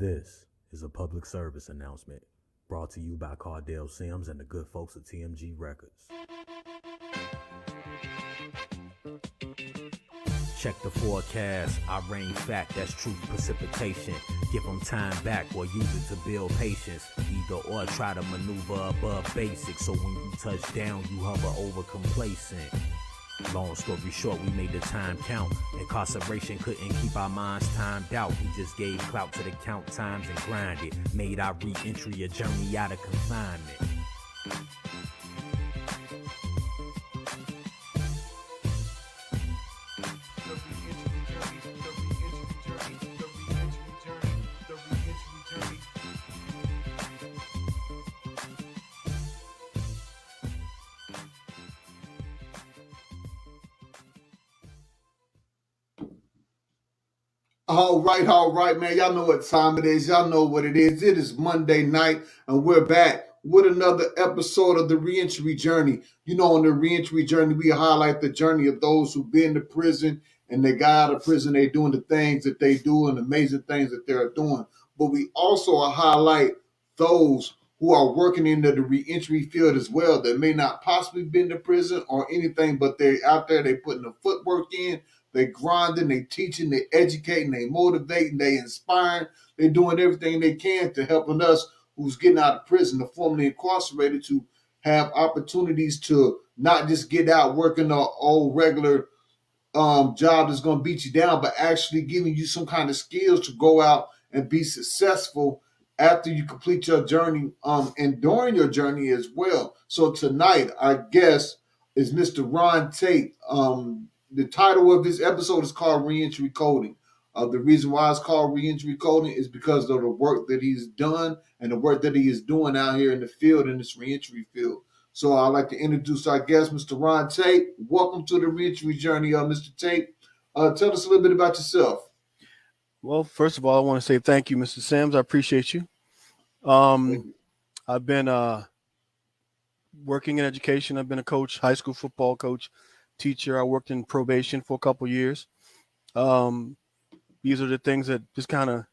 This is a public service announcement brought to you by Cardell Sims and the good folks at TMG Records. Check the forecast. I rain fact, that's truth precipitation. Give them time back or use it to build patience. Either or try to maneuver above basics. So when you touch down, you hover over complacent. Long story short, we made the time count. Incarceration couldn't keep our minds timed out. We just gave clout to the count times and grinded. Made our re-entry a journey out of confinement. All right, man. Y'all know what time it is. Y'all know what it is. It is Monday night, and we're back with another episode of the Reentry Journey. You know, on the Reentry Journey, we highlight the journey of those who've been to prison and they got out of prison. They're doing the things that they do and amazing things that they're doing. But we also highlight those who are working in the reentry field as well that may not possibly been to prison or anything, but they're out there. They putting the footwork in. They grinding, they teaching, they educating, they motivating, they inspiring. They're doing everything they can to helping us who's getting out of prison, the formerly incarcerated, to have opportunities to not just get out working an old regular job that's going to beat you down, but actually giving you some kind of skills to go out and be successful after you complete your journey and during your journey as well. So tonight, our guest is Mr. Ron Tate. The title of this episode is called Reentry Coding. The reason why it's called Reentry Coding is because of the work that he's done and the work that he is doing out here in the field, in this reentry field. So I'd like to introduce our guest, Mr. Ron Tate. Welcome to the Reentry Journey, Mr. Tate. Tell us a little bit about yourself. Well, first of all, I want to say thank you, Mr. Sims. I appreciate you. I've been working in education. I've been a coach, high school football coach, teacher. I worked in probation for a couple of years. These are the things that just kind of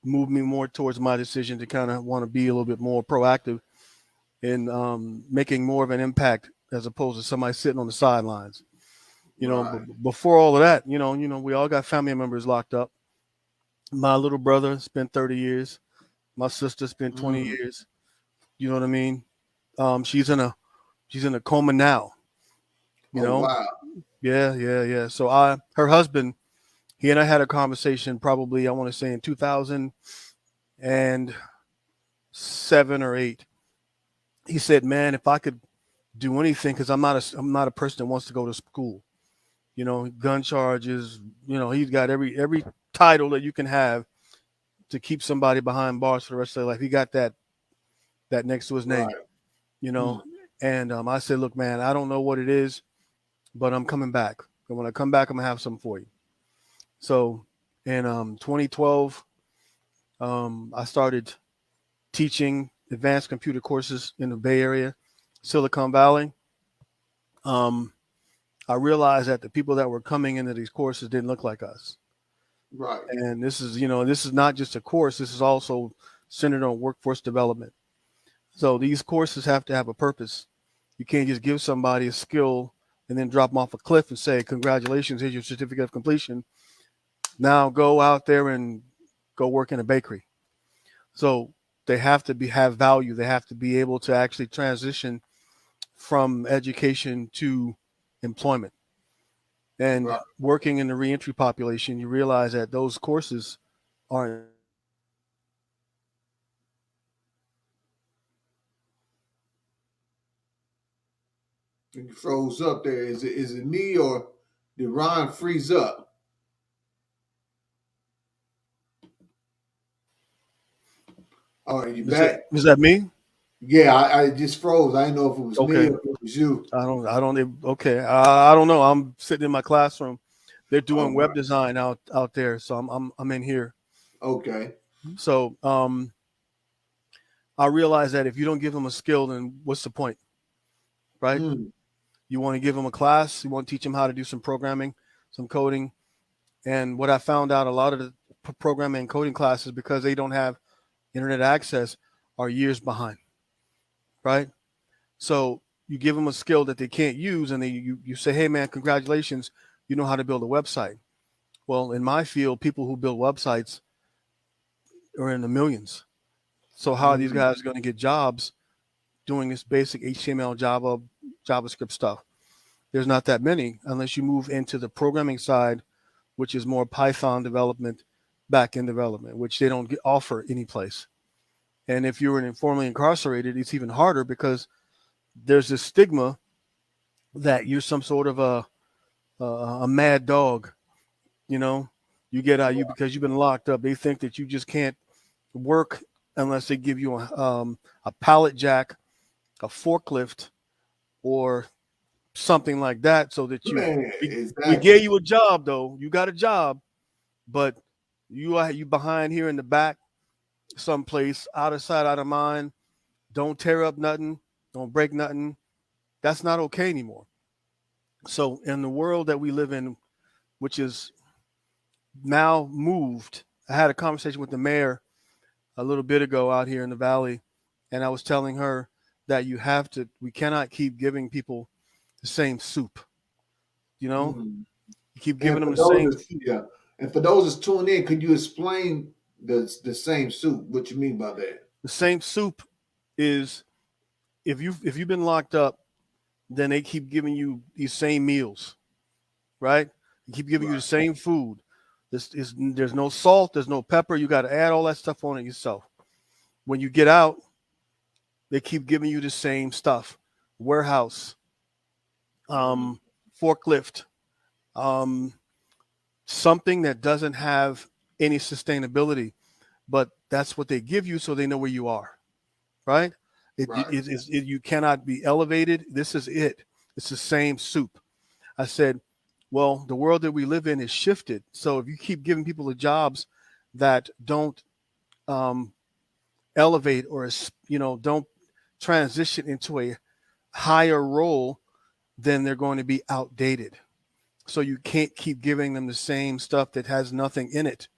moved me more towards my decision to kind of want to be a little bit more proactive in making more of an impact as opposed to somebody sitting on the sidelines. But before all of that, we all got family members locked up. My little brother spent 30 years. My sister spent 20 years. You know what I mean? She's in a coma now. Wow. Yeah. So her husband, he and I had a conversation probably, I want to say in 2007 or 8. He said, "Man, if I could do anything, because I'm not a person that wants to go to school. Gun charges. He's got every title that you can have to keep somebody behind bars for the rest of their life. He got that next to his name. Right. And I said, look, man, I don't know what it is, but I'm coming back. And when I come back, I'm gonna have something for you." So in 2012, I started teaching advanced computer courses in the Bay Area, Silicon Valley. I realized that the people that were coming into these courses didn't look like us. Right. And this is not just a course. This is also centered on workforce development. So these courses have to have a purpose. You can't just give somebody a skill and then drop them off a cliff and say, "Congratulations, here's your certificate of completion. Now go out there and go work in a bakery." So they have to have value. They have to be able to actually transition from education to employment. And working in the reentry population, you realize that those courses aren't. You froze up there. Is it me or did Ron freeze up? All right, you back? Is that me? Yeah, I just froze. I didn't know if it was me Okay. or if it was you. I don't know. I'm sitting in my classroom. They're doing web design out there, so I'm in here. Okay. So I realize that if you don't give them a skill, then what's the point, right? You want to give them a class. You want to teach them how to do some programming, some coding. And what I found out, a lot of the programming and coding classes, because they don't have internet access, are years behind, right? So you give them a skill that they can't use, and you say, hey man, congratulations, you know how to build a website. Well, in my field, people who build websites are in the millions. So how are these guys going to get jobs doing this basic HTML, JavaScript stuff? There's not that many unless you move into the programming side, which is more Python development, back-end development, which they don't offer any place. And if you're an informally incarcerated, it's even harder because there's this stigma that you're some sort of a mad dog. You know, you get out because you've been locked up. They think that you just can't work unless they give you a pallet jack, a forklift, or something like that, so that we gave you a job though. You got a job, but you behind here in the back, someplace out of sight, out of mind. Don't tear up nothing. Don't break nothing. That's not okay anymore. So in the world that we live in, which is now moved, I had a conversation with the mayor a little bit ago out here in the valley, and I was telling her that we cannot keep giving people the same soup. You know, you keep giving them the same soup. Yeah. And for those that's tuning in, could you explain the same soup? What you mean by that? The same soup is if you've been locked up, then they keep giving you these same meals, right? They keep giving you the same food. There's no salt, there's no pepper. You got to add all that stuff on it yourself. When you get out, they keep giving you the same stuff: warehouse, forklift, something that doesn't have any sustainability, but that's what they give you so they know where you are, right? You cannot be elevated. This is it. It's the same soup. I said, well, the world that we live in is shifted. So if you keep giving people the jobs that don't elevate or, don't transition into a higher role, then they're going to be outdated. So you can't keep giving them the same stuff that has nothing in it.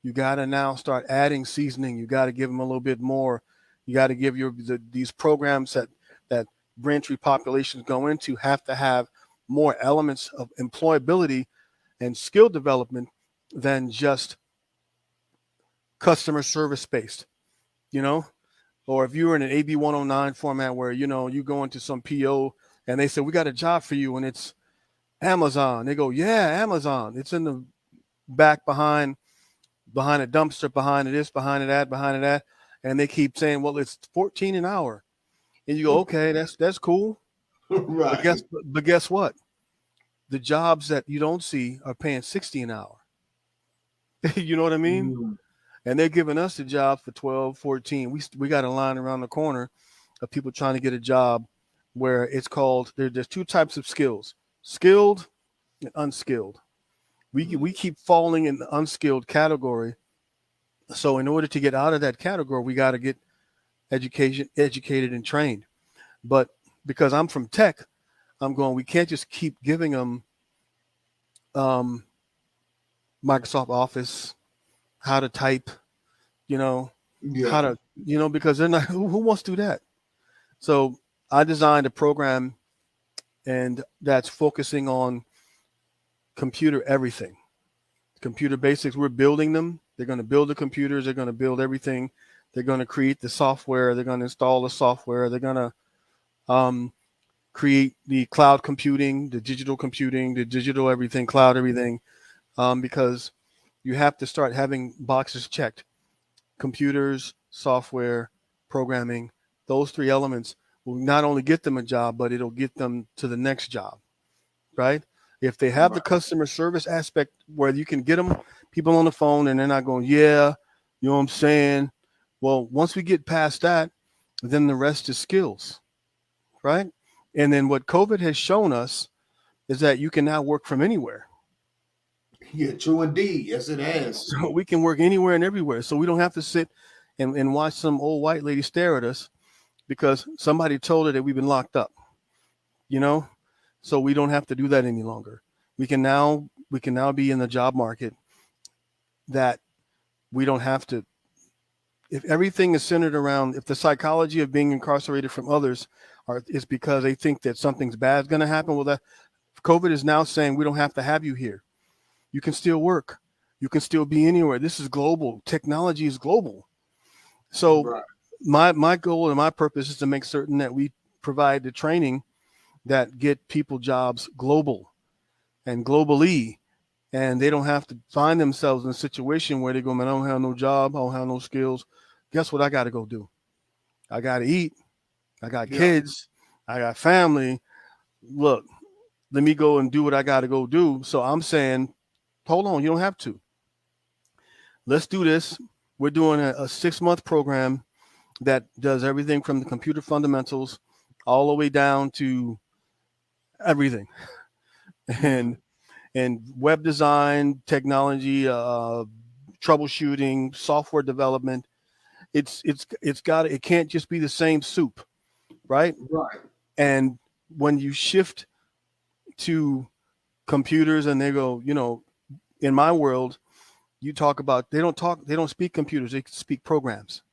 You got to now start adding seasoning. You got to give them a little bit more. You got to give these programs that Braintree populations go into have to have more elements of employability and skill development than just customer service based, or if you're in an AB 109 format where, you go into some PO and they say, we got a job for you and it's Amazon. They go, yeah, Amazon. It's in the back behind a dumpster, behind this, behind that. And they keep saying, well, it's $14 an hour. And you go, okay, that's cool. Right. But guess what? The jobs that you don't see are paying $60 an hour. You know what I mean? And they're giving us the job for $12, $14. We got a line around the corner of people trying to get a job where it's called, there's two types of skills: skilled and unskilled. We keep falling in the unskilled category. So in order to get out of that category, we got to get educated and trained. But because I'm from tech, we can't just keep giving them Microsoft Office, how to type, how to, because they're not, who wants to do that? So I designed a program and that's focusing on computer everything, computer basics. We're building them. They're going to build the computers. They're going to build everything. They're going to create the software. They're going to install the software. They're going to create the cloud computing, the digital everything, cloud everything, because you have to start having boxes checked: computers, software, programming. Those three elements will not only get them a job, but it'll get them to the next job, right? If they have the customer service aspect where you can get them people on the phone and they're not going, yeah, you know what I'm saying? Well, once we get past that, then the rest is skills, right? And then what COVID has shown us is that you can now work from anywhere. Yeah, true indeed. Yes, it has. So we can work anywhere and everywhere. So we don't have to sit and watch some old white lady stare at us because somebody told her that we've been locked up, So we don't have to do that any longer. We can now be in the job market that we don't have to. If everything is centered around, if the psychology of being incarcerated from others is because they think that something's bad is going to happen, well, that COVID is now saying we don't have to have you here. You can still work. You can still be anywhere. This is global. Technology is global. So Right. my goal and my purpose is to make certain that we provide the training that get people jobs global and globally, and they don't have to find themselves in a situation where they go, man, I don't have no job, I don't have no skills. Guess what I got to go do? I got to eat. I got kids. I got family. Look, let me go and do what I got to go do. So I'm saying, hold on, you don't have to. Let's do this. We're doing a 6-month program that does everything from the computer fundamentals all the way down to everything. And web design, technology, troubleshooting, software development. It can't just be the same soup, right? Right. And when you shift to computers and they go, in my world, you talk about, they don't speak computers, they speak programs,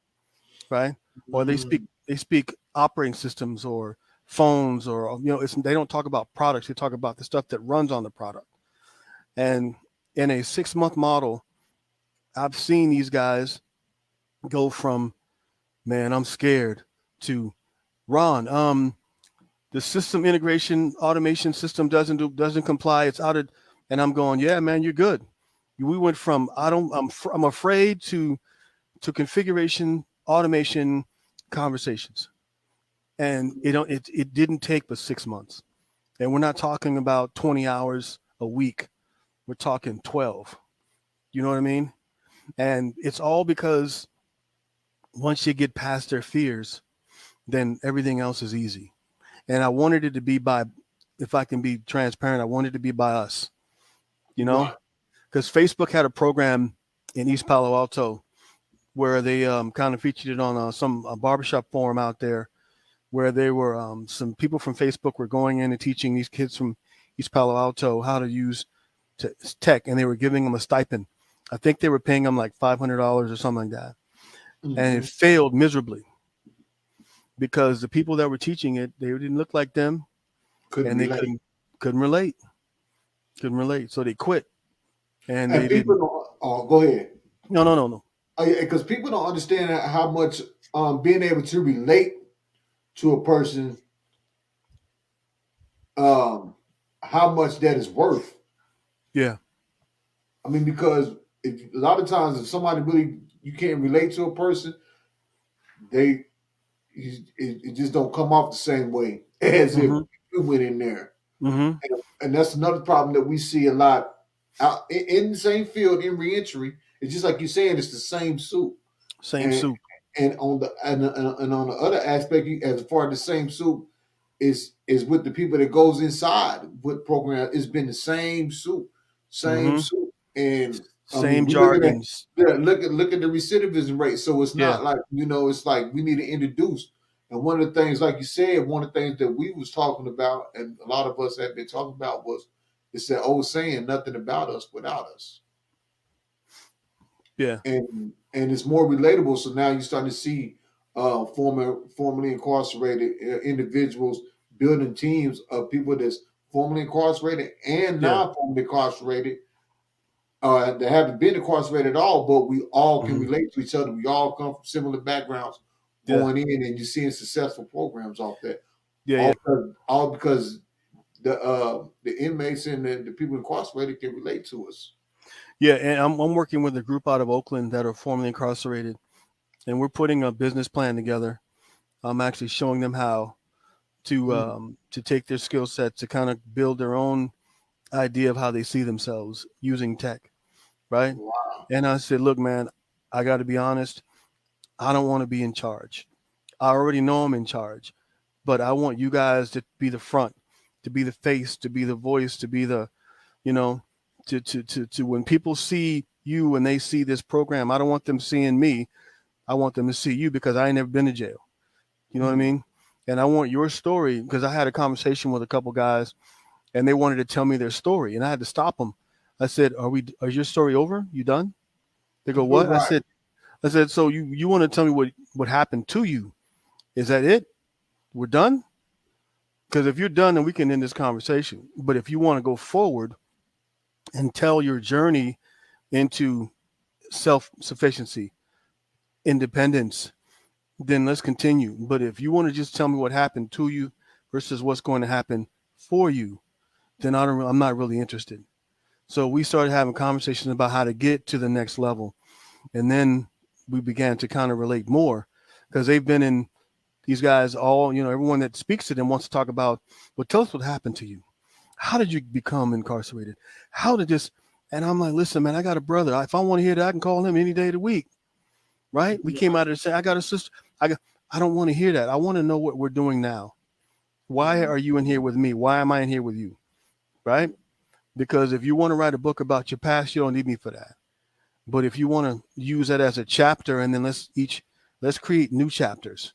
right? Or they speak operating systems or phones, or they don't talk about products, they talk about the stuff that runs on the product. And in a 6-month model, I've seen these guys go from, man, I'm scared, to Ron, the system integration automation system doesn't comply, it's out of, and I'm going, yeah, man, you're good. We went from I'm afraid to configuration automation conversations, and it didn't take but 6 months, and we're not talking about 20 hours a week, we're talking 12. You know what I mean? And it's all because once you get past their fears, then everything else is easy. And I wanted it to be by, if I can be transparent, I wanted it to be by us, because Facebook had a program in East Palo Alto where they kind of featured it on a barbershop forum out there, where they were some people from Facebook were going in and teaching these kids from East Palo Alto how to use tech, and they were giving them a stipend. I think they were paying them like $500 or something like that. Mm-hmm. And it failed miserably because the people that were teaching it, they didn't look like them, couldn't relate. So they quit. And they people don't. Oh, go ahead. No. Because people don't understand how much being able to relate to a person, how much that is worth. Yeah. I mean, because a lot of times if somebody really, you can't relate to a person, it just don't come off the same way as if you went in there. Mm-hmm. And that's another problem that we see a lot out in the same field in reentry. It's just like you're saying, it's the same soup. Soup. And on the on the other aspect, as far as the same soup is with the people that goes inside with program, it's been the same soup, soup, and same jargons. Look at the recidivism rate. So it's not like it's like we need to introduce. And one of the things, like you said, one of the things that we was talking about, and a lot of us have been talking about, was it's that old saying, "Nothing about us without us." Yeah, and it's more relatable. So now you're starting to see formerly incarcerated individuals building teams of people that's formerly incarcerated and non-formerly incarcerated that haven't been incarcerated at all, but we all can relate to each other. We all come from similar backgrounds going in, and you're seeing successful programs off that. All because the inmates and the people incarcerated can relate to us. Yeah, and I'm working with a group out of Oakland that are formerly incarcerated, and we're putting a business plan together. I'm actually showing them how to take their skill set to kind of build their own idea of how they see themselves using tech, right? Wow. And I said, look, man, I got to be honest. I don't want to be in charge. I already know I'm in charge, but I want you guys to be the front, to be the face, to be the voice, to be the, to when people see you and they see this program, I don't want them seeing me. I want them to see you because I ain't never been to jail. You know what I mean? And I want your story, because I had a conversation with a couple guys and they wanted to tell me their story and I had to stop them. I said, is your story over? You done? They go, what? Right. I said, so you want to tell me what happened to you? Is that it? We're done? Because if you're done, then we can end this conversation. But if you want to go forward and tell your journey into self-sufficiency, independence, then let's continue. But if you want to just tell me what happened to you versus what's going to happen for you, then I'm not really interested. So we started having conversations about how to get to the next level. And then we began to kind of relate more because they've been in, these guys all, everyone that speaks to them wants to talk about, well, tell us what happened to you. How did you become incarcerated? How did this? And I'm like, listen, man, I got a brother. If I want to hear that, I can call him any day of the week. Right? We came out of say, I got a sister. I don't want to hear that. I want to know what we're doing now. Why are you in here with me? Why am I in here with you? Right? Because if you want to write a book about your past, you don't need me for that. But if you want to use that as a chapter, and then let's create new chapters.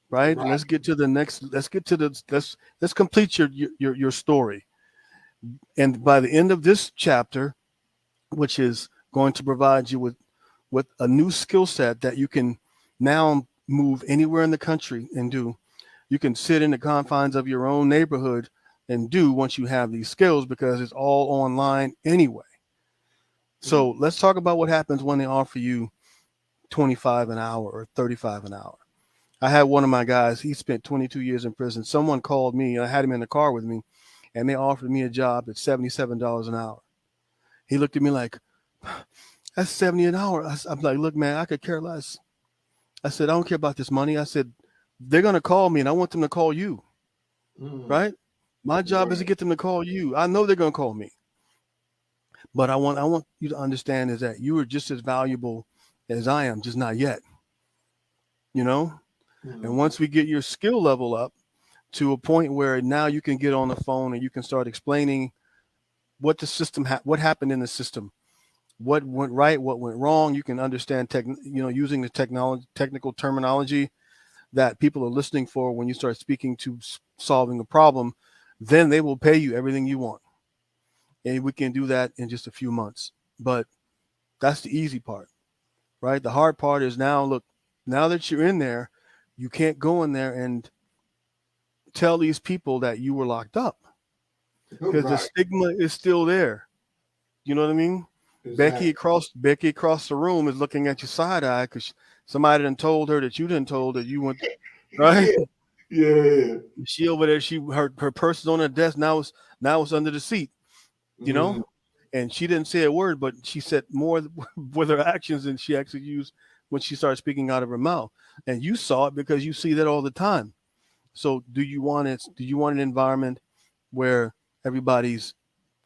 Right? Let's get to the next. Let's complete your story. And by the end of this chapter, which is going to provide you with a new skill set that you can now move anywhere in the country and do, you can sit in the confines of your own neighborhood and do once you have these skills, because it's all online anyway. So let's talk about what happens when they offer you $25 an hour or $35 an hour. I had one of my guys, he spent 22 years in prison. Someone called me, I had him in the car with me, and they offered me a job at $77 an hour. He looked at me like, that's $70 an hour. I'm like, look, man, I could care less. I said, I don't care about this money. I said, they're going to call me and I want them to call you, right? My job is to get them to call you. I know they're going to call me, but I want you to understand is that you are just as valuable as I am, just not yet, And once we get your skill level up to a point where now you can get on the phone and you can start explaining what the system, what happened in the system, what went right, what went wrong. You can understand using the technical terminology that people are listening for when you start speaking to solving a problem, then they will pay you everything you want. And we can do that in just a few months. But that's the easy part, right? The hard part is now that you're in there, you can't go in there and tell these people that you were locked up because the stigma is still there. You know what I mean? Exactly. Becky across the room is looking at you side eye because somebody done told her that you didn't told that you went, right? Yeah. She over there, her purse is on her desk. Now it's under the seat, and she didn't say a word, but she said more with her actions than she actually used when she started speaking out of her mouth. And you saw it because you see that all the time. So do you want an environment where everybody's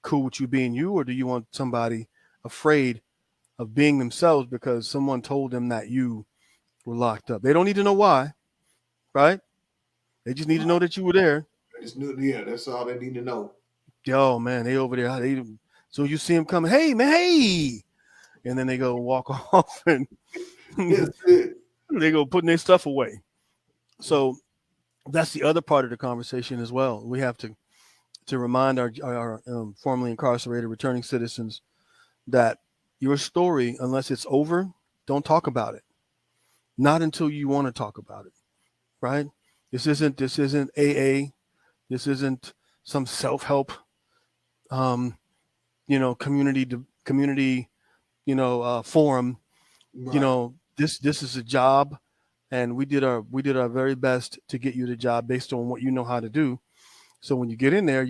cool with you being you, or do you want somebody afraid of being themselves because someone told them that you were locked up? They don't need to know why, right? They just need to know that you were there. That's all they need to know. Yo, man, they over there. So you see them coming, hey, man, hey. And then they go walk off and they go putting their stuff away. So that's the other part of the conversation as well. We have to remind our formerly incarcerated returning citizens that your story, unless it's over, don't talk about it. Not until you want to talk about it, right? This isn't AA. This isn't some self-help, community, forum. Right. This is a job, and we did our very best to get you the job based on what you know how to do. So when you get in there,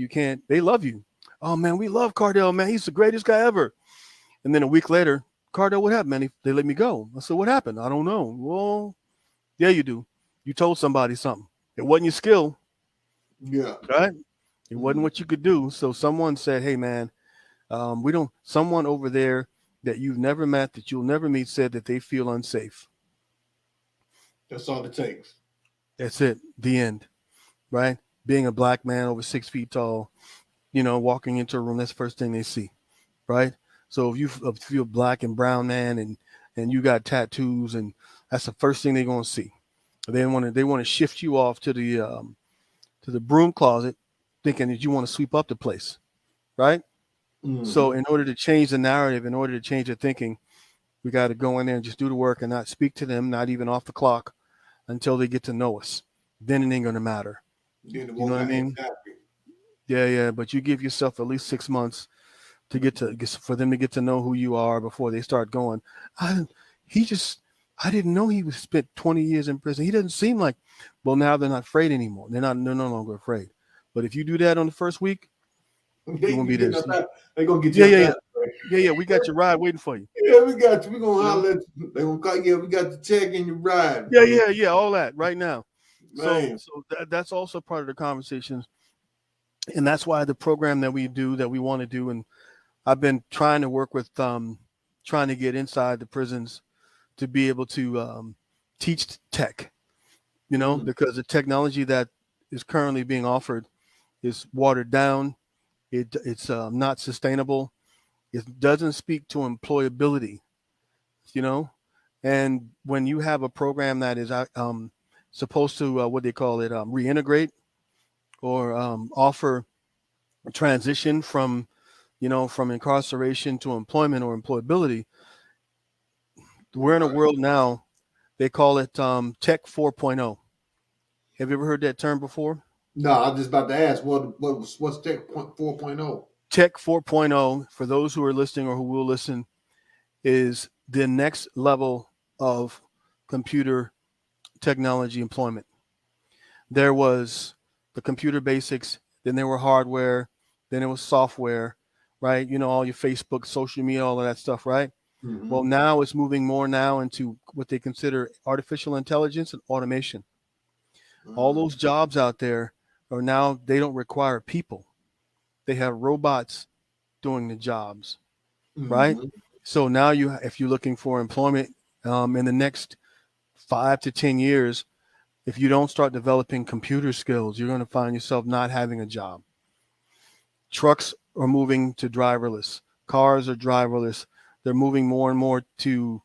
they love you. Oh man, we love Cardell, man. He's the greatest guy ever. And then a week later, Cardell, what happened, man? They let me go. I said, what happened? I don't know. Well, yeah, you do. You told somebody something. It wasn't your skill. Yeah. Right? It wasn't what you could do. So someone said, hey, man, someone over there that you've never met, that you'll never meet, said that they feel unsafe. That's all it takes. That's it. The end. Right? Being a black man over 6 feet tall, walking into a room, that's the first thing they see. Right? So if you're a black and brown man and you got tattoos, and that's the first thing they're going to see. They want to shift you off to the broom closet, thinking that you want to sweep up the place, right? Mm-hmm. So in order to change the narrative, in order to change the thinking, We got to go in there and just do the work and not speak to them, not even off the clock, until they get to know us. Then it ain't gonna matter. Then it You know won't what I matter. mean? Exactly. Yeah. But you give yourself at least 6 months for them to get to know who you are before they start going. I, he just, I didn't know he was spent 20 years in prison. He doesn't seem like. Well, now they're not afraid anymore. They're no longer afraid. But if you do that on the first week, you won't be there. They gonna get Yeah, you yeah, up yeah. Yeah. We got your ride waiting for you. Yeah, we got you. We gonna You know? holler at you. They gonna call. Yeah, we got the check in your ride. Yeah. All that right now. So, Man. that's also part of the conversation, and that's why the program that we do, that we want to do, and I've been trying to work with, trying to get inside the prisons to be able to teach tech, because the technology that is currently being offered is watered down. It's not sustainable. It doesn't speak to employability, and when you have a program that is supposed to, what they call it, reintegrate or offer a transition from incarceration to employment or employability. We're in a world now, they call it Tech 4.0. Have you ever heard that term before? No, I was just about to ask what's Tech 4.0? Tech 4.0, for those who are listening or who will listen, is the next level of computer technology employment. There was the computer basics, then there were hardware, then it was software, right? All your Facebook, social media, all of that stuff, right? Mm-hmm. Well, now it's moving more now into what they consider artificial intelligence and automation. All those jobs out there are now, they don't require people. They have robots doing the jobs, right? So now if you're looking for employment in the next 5 to 10 years, if you don't start developing computer skills, you're going to find yourself not having a job. Trucks are moving to driverless. Cars are driverless. They're moving more and more to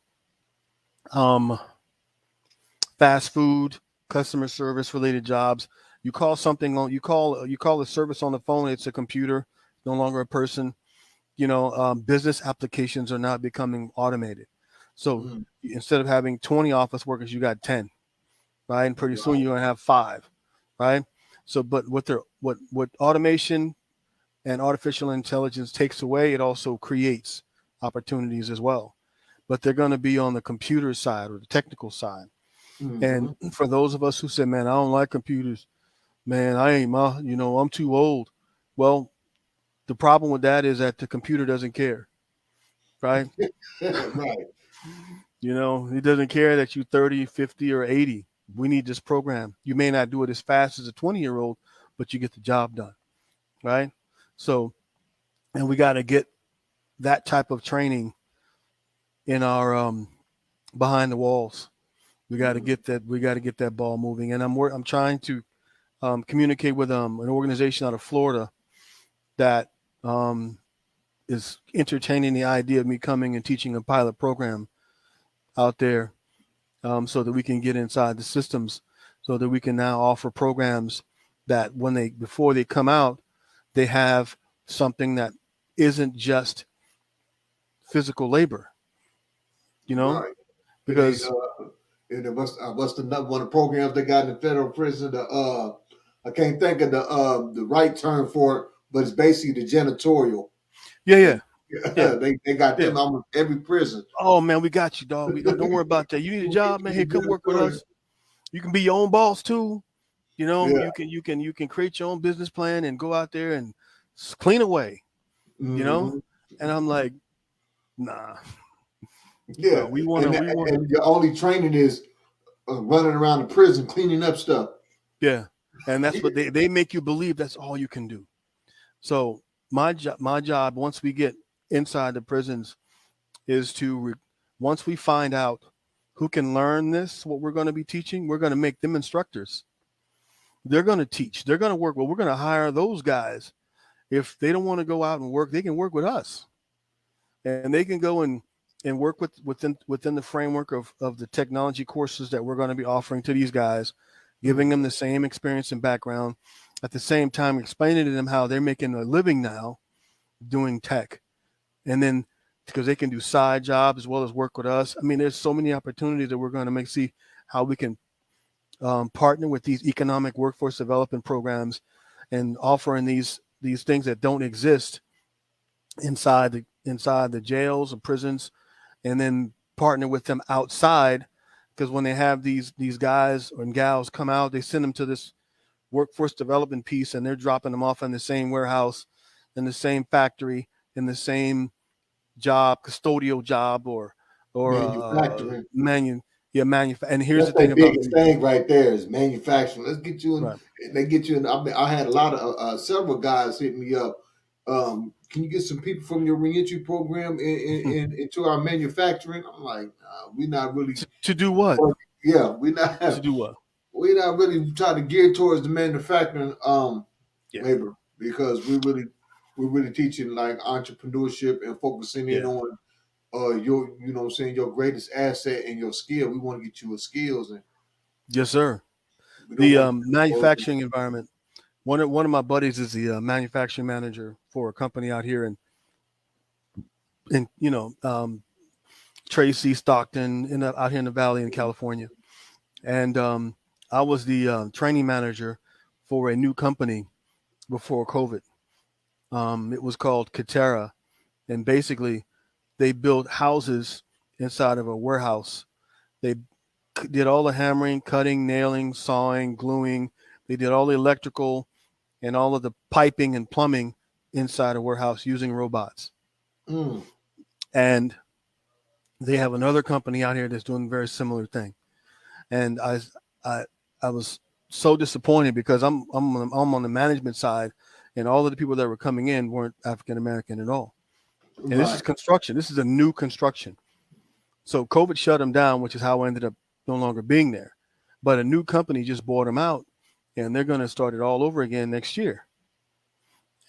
fast food, customer service related jobs. You call a service on the phone, it's a computer, no longer a person. Business applications are now becoming automated. So instead of having 20 office workers, you got 10, right? And pretty soon you're going to have 5, right? So, but what automation and artificial intelligence takes away, it also creates opportunities as well. But they're going to be on the computer side or the technical side. And for those of us who say, man, I don't like computers, man, I'm too old. Well, the problem with that is that the computer doesn't care, right? Right. It doesn't care that you're 30, 50, or 80. We need this program. You may not do it as fast as a 20-year-old, but you get the job done, right? So, and we got to get that type of training in our behind the walls. We got to get that. We got to get that ball moving. And I'm trying to communicate with an organization out of Florida that is entertaining the idea of me coming and teaching a pilot program out there, so that we can get inside the systems, so that we can now offer programs that before they come out, they have something that isn't just physical labor, Right. because what's the one of the programs they got in the federal prison? I can't think of the right term for it, but it's basically the janitorial. Yeah. They got them almost every prison. Oh man, we got you, dog. Don't worry about that. You need a job, man. Hey, come work with us. You can be your own boss too. You can create your own business plan and go out there and clean away. And I'm like, nah. Yeah, we want and your only training is running around the prison cleaning up stuff. Yeah, and that's what they make you believe that's all you can do. So my job, once we get inside the prisons, is to once we find out who can learn this, what we're going to be teaching, we're going to make them instructors. They're going to teach. They're going to work. Well, we're going to hire those guys. If they don't want to go out and work, they can work with us, and they can go and work within the framework of the technology courses that we're going to be offering to these guys, giving them the same experience and background, at the same time explaining to them how they're making a living now doing tech. And then because they can do side jobs as well as work with us. I mean, there's so many opportunities that we're going to see how we can partner with these economic workforce development programs and offering these things that don't exist inside the jails and prisons, and then partner with them outside, because when they have these guys and gals come out, they send them to this workforce development piece, and they're dropping them off in the same warehouse, in the same factory, in the same job, custodial job, or Manufacturing. And here's That's the thing their about biggest thing right there is manufacturing. Let's get you in. right. They get you in. I had a lot of several guys hit me up. Can you get some people from your reentry program into our manufacturing? I'm like, we're not really. To do what? Yeah, we're not. To do what? We're not really trying to gear towards the manufacturing labor, because we're really teaching like entrepreneurship and focusing in on your, you know what I'm saying, your greatest asset and your skill. We want to get you with skills, and Yes, sir. we don't The want manufacturing environment. One of my buddies is the manufacturing manager for a company out here in Tracy, Stockton, out here in the Valley in California. And I was the training manager for a new company before COVID. It was called Katera, and basically they built houses inside of a warehouse. They did all the hammering, cutting, nailing, sawing, gluing. They did all the electrical and all of the piping and plumbing inside a warehouse using robots. And they have another company out here that's doing a very similar thing. And I was so disappointed, because I'm on the management side, and all of the people that were coming in weren't African American at all. And this is construction. This is a new construction. So COVID shut them down, which is how I ended up no longer being there. But a new company just bought them out, and they're going to start it all over again next year.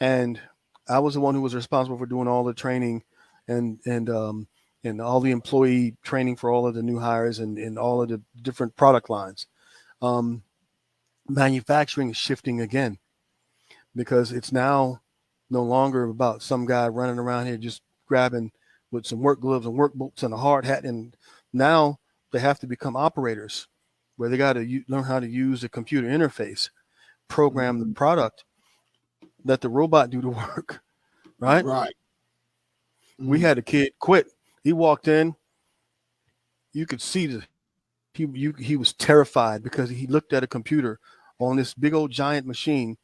And I was the one who was responsible for doing all the training and all the employee training for all of the new hires and all of the different product lines. Manufacturing is shifting again, because it's now no longer about some guy running around here just grabbing with some work gloves and work boots and a hard hat. And now they have to become operators, where they got to learn how to use the computer interface, program the product, let the robot do the work. Right. We had a kid quit. He walked in. You could see he was terrified, because he looked at a computer on this big old giant machine,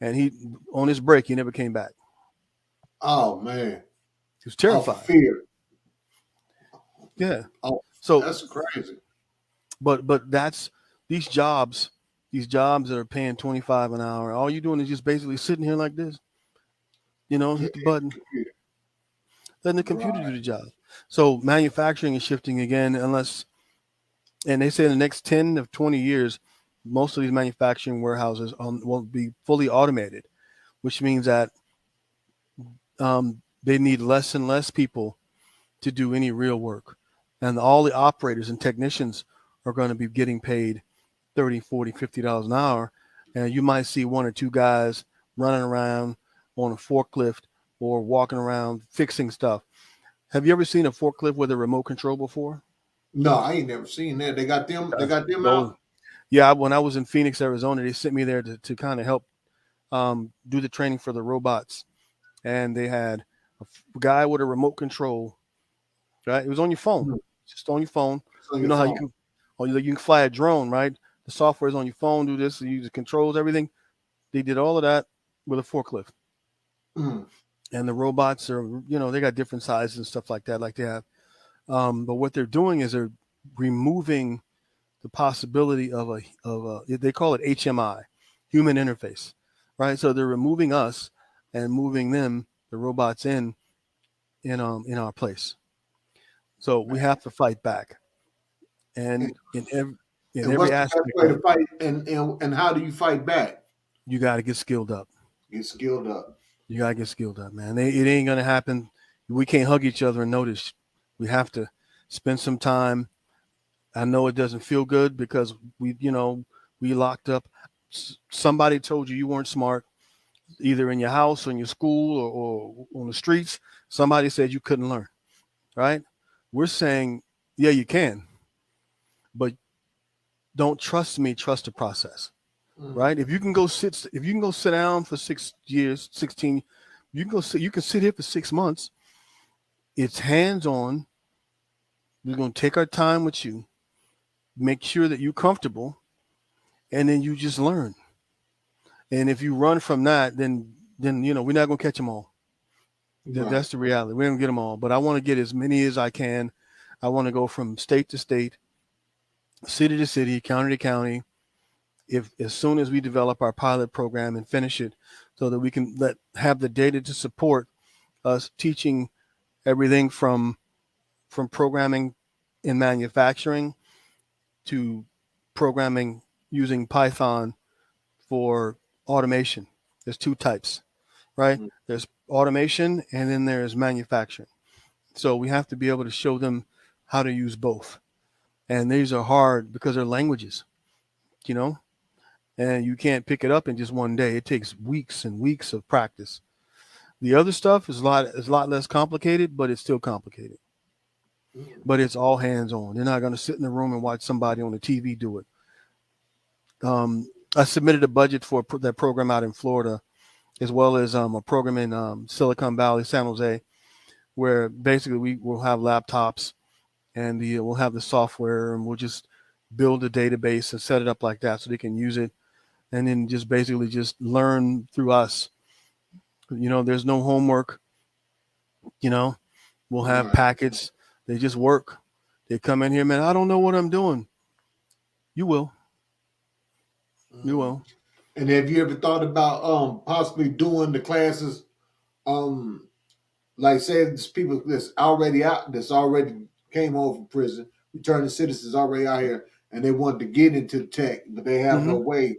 and on his break, he never came back. Oh man, he was terrified. Fear. Yeah. Oh, so that's crazy. But that's these jobs that are paying $25 an hour. All you're doing is just basically sitting here like this, hit the button, letting the computer do the job. So manufacturing is shifting again, and they say in the next 10 to 20 years, most of these manufacturing warehouses will be fully automated, which means that they need less and less people to do any real work. And all the operators and technicians are going to be getting paid $30, $40, $50 an hour. And you might see one or two guys running around on a forklift or walking around fixing stuff. Have you ever seen a forklift with a remote control before? No, I ain't never seen that. They got them out. Yeah, when I was in Phoenix, Arizona, they sent me there to kind of help do the training for the robots. And they had a guy with a remote control, right? It was on your phone, just on your phone. You know how you can fly a drone, right? The software is on your phone, do this, use the controls, everything. They did all of that with a forklift. And the robots are, they got different sizes and stuff like that, like they have. But what they're doing is they're removing the possibility of they call it HMI, human interface, right? So they're removing us and moving them, the robots, in our place. So we have to fight back, and in every aspect. What's the best way to fight, and how do you fight back? You got to get skilled up. You got to get skilled up, man. It ain't gonna happen. We can't hug each other and notice. We have to spend some time. I know it doesn't feel good, because we locked up. Somebody told you weren't smart. either in your house or in your school or on the streets. Somebody said you couldn't learn, right? We're saying, yeah, you can, but don't trust me, trust the process, right? If you can go sit down for 6 years, 16, you can sit here for 6 months. It's hands-on. We're going to take our time with you, make sure that you're comfortable, and then you just learn. And if you run from that, then we're not going to catch them all. Right. That's the reality. We're going to get them all, but I want to get as many as I can. I want to go from state to state, city to city, county to county, as soon as we develop our pilot program and finish it, so that we can have the data to support us teaching everything from programming in manufacturing to programming using Python for automation. There's 2 types, right? Mhm. There's automation and then there's manufacturing. So we have to be able to show them how to use both. And these are hard because they're languages, and you can't pick it up in just one day. It takes weeks and weeks of practice. The other stuff is a lot less complicated, but it's still complicated. But it's all hands on. They're not going to sit in the room and watch somebody on the TV do it. I submitted a budget for that program out in Florida, as well as a program in Silicon Valley, San Jose, where basically we will have laptops and we'll have the software, and we'll just build a database and set it up like that so they can use it, and then just basically just learn through us. There's no homework. We'll have Right. packets. They just work. They come in here, man, I don't know what I'm doing. You will. You will. And have you ever thought about possibly doing the classes, like say there's people that's already out, that's already came home from prison, returning citizens already out here, and they want to get into tech, but they have no Mm-hmm. way.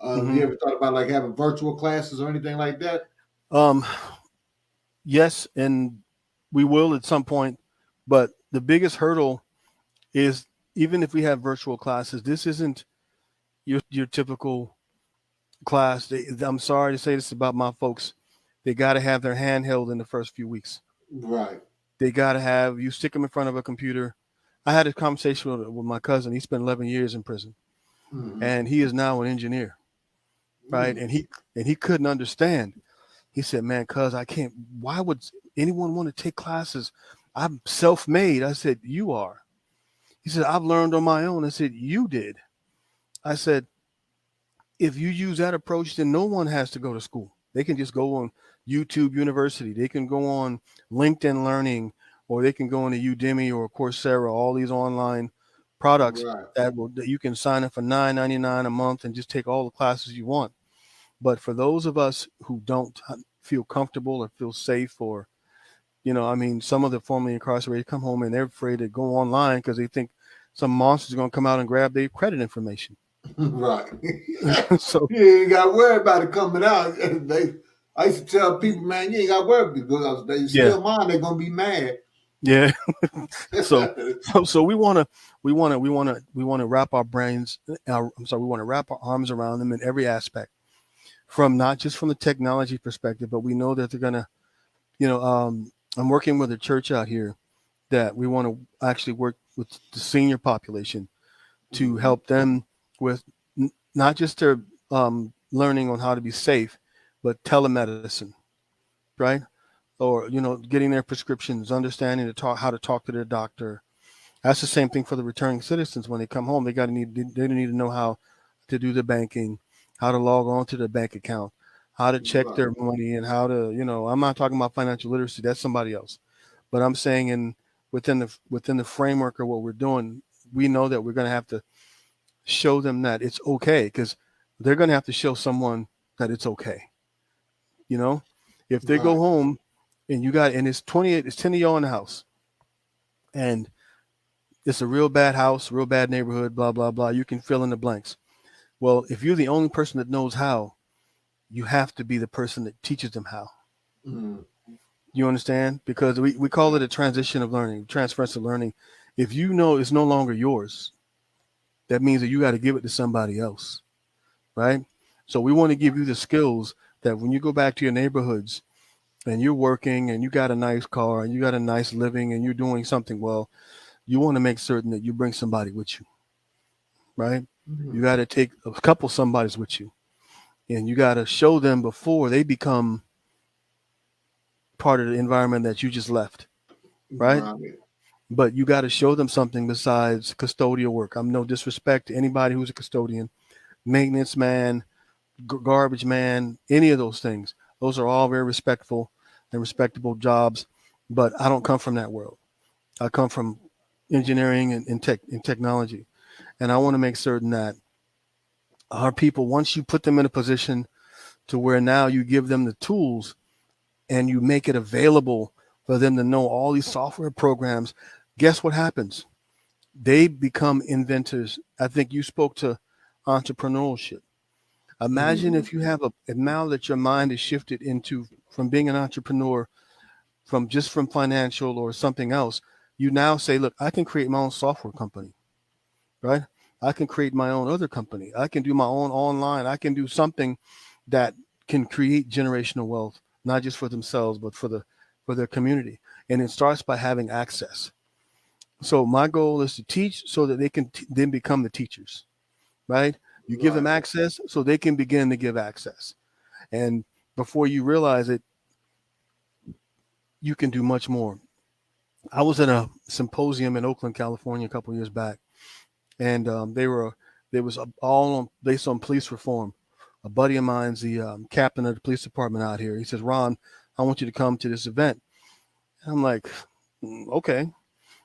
Have you ever thought about like having virtual classes or anything like that? Um, yes, and we will at some point, but the biggest hurdle is, even if we have virtual classes, this isn't your typical class. I'm sorry to say this about my folks. They got to have their hand held in the first few weeks. Right. They got to have you stick them in front of a computer. I had a conversation with my cousin. He spent 11 years in prison, and he is now an engineer, right? And he couldn't understand. He said, "Man, cuz I can't. Why would anyone want to take classes? I'm self-made." I said, "You are." He said, "I've learned on my own." I said, "You did." I said, "If you use that approach, then no one has to go to school. They can just go on YouTube University. They can go on LinkedIn Learning, or they can go into Udemy or Coursera, all these online products Right. that you can sign up for $9.99 a month and just take all the classes you want." But for those of us who don't feel comfortable or feel safe, or, some of the formerly incarcerated come home and they're afraid to go online because they think some monster's going to come out and grab their credit information. Right. So You ain't got to worry about it coming out. I used to tell people, man, you ain't got to worry because they steal mine, they're gonna be mad. Yeah. so we want to wrap our brains. We want to wrap our arms around them in every aspect, from not just from the technology perspective, but we know that they're gonna, I'm working with a church out here that we want to actually work with the senior population to help them with not just their learning on how to be safe, but telemedicine, right? Or getting their prescriptions, understanding how to talk to their doctor. That's the same thing for the returning citizens. When they come home, they need to know how to do the banking, how to log on to their bank account, how to check their money, and how to, I'm not talking about financial literacy. That's somebody else. But I'm saying within the framework of what we're doing, we know that we're going to have to show them that it's okay, because they're going to have to show someone that it's okay. If they go home and it's 10 of y'all in the house, and it's a real bad house, real bad neighborhood, blah, blah, blah, you can fill in the blanks. Well, if you're the only person that knows how, you have to be the person that teaches them how. You understand? Because we call it a transition of learning, transference of learning. If you know it's no longer yours, that means that you got to give it to somebody else, right? So we want to give you the skills, that when you go back to your neighborhoods and you're working and you got a nice car and you got a nice living and you're doing something well, you want to make certain that you bring somebody with you, right? You got to take a couple somebodies with you, and you got to show them before they become part of the environment that you just left, right? But you got to show them something besides custodial work. I'm no disrespect to anybody who's a custodian, maintenance man, garbage man, any of those things. Those are all very respectful and respectable jobs, but I don't come from that world. I come from engineering and technology, and I want to make certain that our people, once you put them in a position to where now you give them the tools and you make it available for them to know all these software programs, guess what happens? They become inventors. I think you spoke to entrepreneurship. Imagine if you have now that your mind is shifted into from being an entrepreneur, from financial or something else, you now say, look, I can create my own software company, right? I can create my own other company. I can do my own online. I can do something that can create generational wealth, not just for themselves, but for their community. And it starts by having access. So my goal is to teach so that they can then become the teachers, right? You give them access so they can begin to give access. And before you realize it, you can do much more. I was at a symposium in Oakland, California, a couple of years back, and they was all based on police reform. A buddy of mine's the captain of the police department out here. He says, Ron, I want you to come to this event. And I'm like, okay.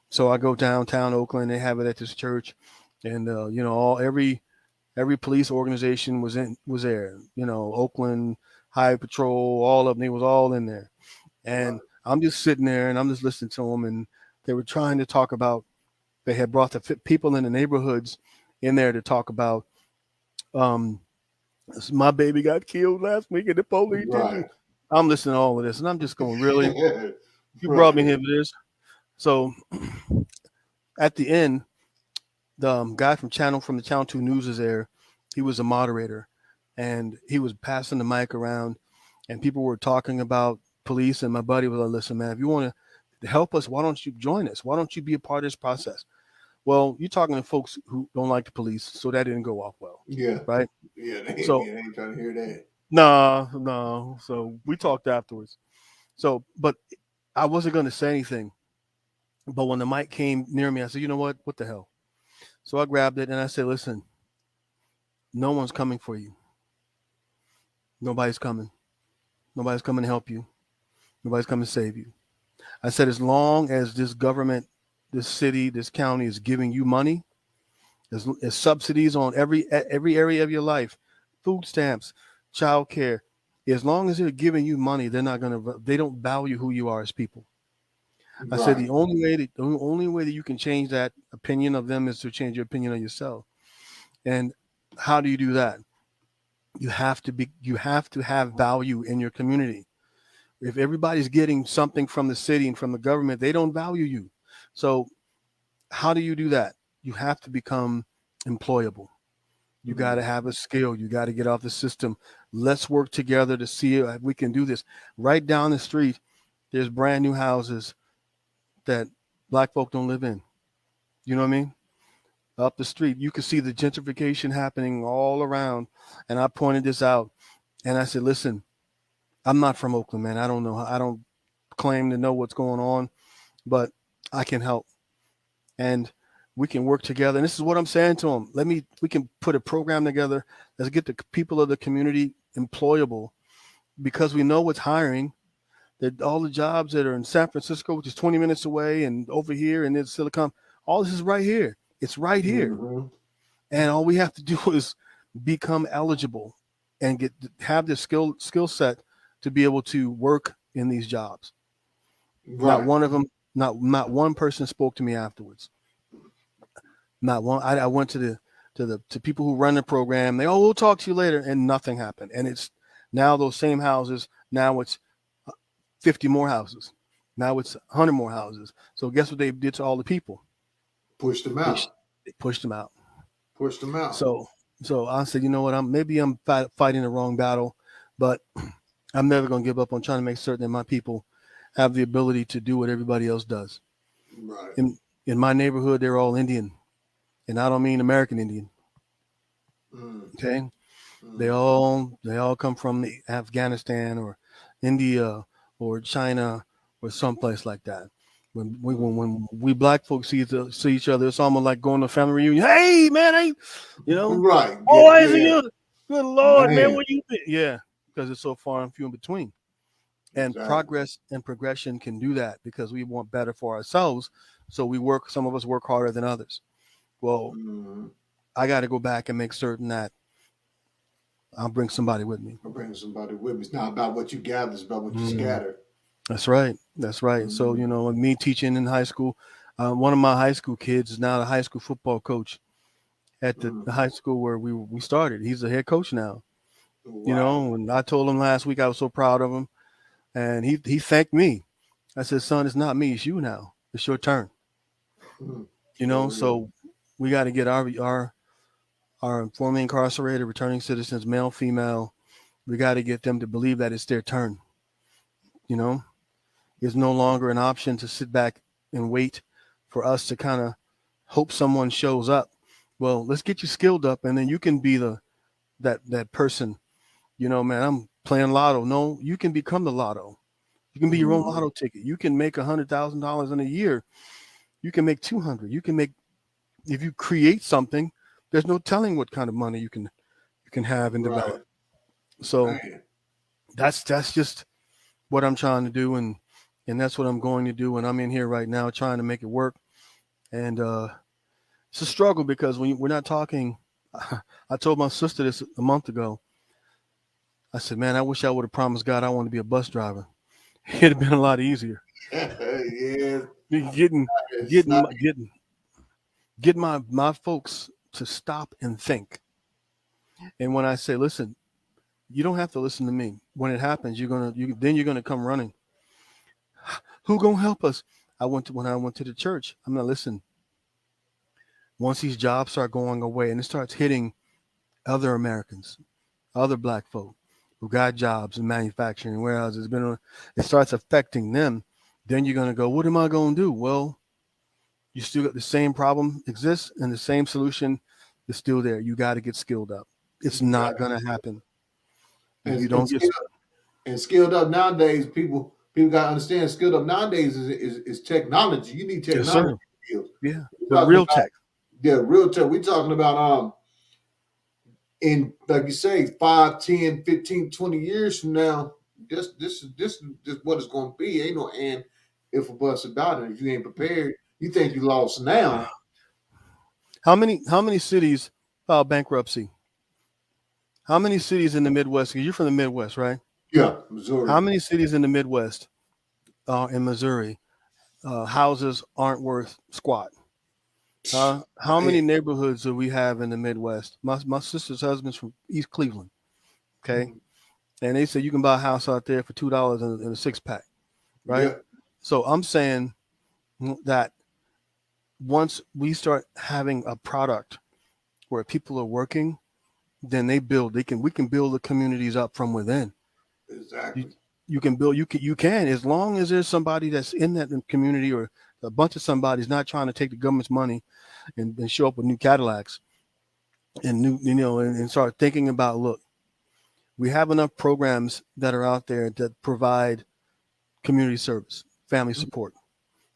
So I go downtown Oakland. They have it at this church, and every police organization was there. Oakland Highway Patrol, all of them. They was all in there, and I'm just sitting there and I'm just listening to them, and they were trying to talk about. They had brought the people in the neighborhoods in there to talk about. My baby got killed last week and the police didn't. I'm listening to all of this, and I'm just going, really? You brought me here for this? So at the end, the guy from the Channel 2 News is there. He was a moderator, and he was passing the mic around, and people were talking about police, and my buddy was like, listen, man, if you want to help us, why don't you join us? Why don't you be a part of this process? Well, you're talking to folks who don't like the police, so that didn't go off well. Yeah. Right? Yeah, they ain't trying to hear that. No. So we talked afterwards. So, but I wasn't going to say anything. But when the mic came near me, I said, you know what? What the hell? So I grabbed it and I said, listen, no one's coming for you. Nobody's coming. Nobody's coming to help you. Nobody's coming to save you. I said, as long as this government, this city, this county is giving you money, as subsidies on every area of your life, food stamps, child care, as long as they're giving you money, they don't value who you are as people. I said the only way that you can change that opinion of them is to change your opinion of yourself. And how do you do that? You have to have value in your community. If everybody's getting something from the city and from the government, they don't value you. So how do you do that? You have to become employable. You got to have a skill. You got to get off the system. Let's work together to see if we can do this. Right down the street, there's brand new houses that Black folk don't live in. You know what I mean? Up the street, you can see the gentrification happening all around. And I pointed this out, and I said, listen, I'm not from Oakland, man. I don't know. I don't claim to know what's going on, but I can help. And we can work together. And this is what I'm saying to them. We can put a program together. Let's get the people of the community employable, because we know what's hiring. That all the jobs that are in San Francisco, which is 20 minutes away, and over here and in Silicon, all this is right here. It's right here. Mm-hmm. And all we have to do is become eligible and have the skill set to be able to work in these jobs. Right. Not one of them, not one person spoke to me afterwards. Not one. I went to people who run the program. We'll talk to you later, and nothing happened. And it's now those same houses. Now it's 50 more houses. Now it's 100 more houses. So guess what they did to all the people? Pushed them out. They pushed them out. Pushed them out. So I said, you know what? Maybe I'm fighting the wrong battle. But I'm never going to give up on trying to make certain that my people have the ability to do what everybody else does. Right. In my neighborhood, they're all Indian, and I don't mean American Indian. Okay, they all come from Afghanistan or India or China or someplace like that. When we black folks see each other, it's almost like going to a family reunion. Hey man, hey, Right. boys, Yeah. good Lord, man, Man. what you think? Yeah, because it's so far and few in between. And Exactly. progress and progression can do that because we want better for ourselves. So some of us work harder than others. Well, I got to go back and make certain that I'll bring somebody with me. I'll bring somebody with me. It's not about what you gather, it's about what you scatter. That's right. That's right. So, me teaching in high school, one of my high school kids is now the high school football coach at the high school where we started. He's the head coach now. Wow. And I told him last week I was so proud of him. And he thanked me. I said, son, it's not me, it's you now. It's your turn. So we got to get our formerly incarcerated returning citizens, male, female, we got to get them to believe that it's their turn. It's no longer an option to sit back and wait for us to kind of hope someone shows up. Well, let's get you skilled up, and then you can be that person. Man, I'm playing lotto. No, you can become the lotto. You can be your own lotto ticket. You can make $100,000 in a year. You can make 200. You can make, if you create something, there's no telling what kind of money you can have and develop. So that's just what I'm trying to do, and that's what I'm going to do. And I'm in here right now trying to make it work. And it's a struggle because when we're not talking, I told my sister this a month ago. I said, man, I wish I would have promised God I want to be a bus driver. It'd have been a lot easier. Yeah. Getting my folks to stop and think. And when I say, listen, you don't have to listen to me. When it happens, you're gonna come running. Who gonna help us? When I went to the church, I'm not listening. Once these jobs start going away and it starts hitting other Americans, other black folk who got jobs in manufacturing warehouses, it starts affecting them. Then you're gonna go, what am I gonna do? Well, you still got the same problem exists and the same solution is still there. You got to get skilled up. It's not going to happen. And you don't get skilled up nowadays. People got to understand skilled up nowadays is technology. You need technology skills. Yeah, but real tech. Yeah, real tech. We're talking about in, like you say, 5, 10, 15, 20 years from now, this is what it's going to be. Ain't no and if a bus about it. If you ain't prepared, you think you lost now. How many cities filed bankruptcy? How many cities in the Midwest? Because you're from the Midwest, right? Yeah, Missouri. How many cities in the Midwest, in Missouri, houses aren't worth squat? How many neighborhoods do we have in the Midwest? My sister's husband's from East Cleveland, okay? And they said you can buy a house out there for $2 in a 6-pack, right? Yeah. So I'm saying that once we start having a product where people are working, then we can build the communities up from within. Exactly. You can as long as there's somebody that's in that community or a bunch of somebody's not trying to take the government's money and show up with new Cadillacs and and start thinking about, look, we have enough programs that are out there that provide community service, family support.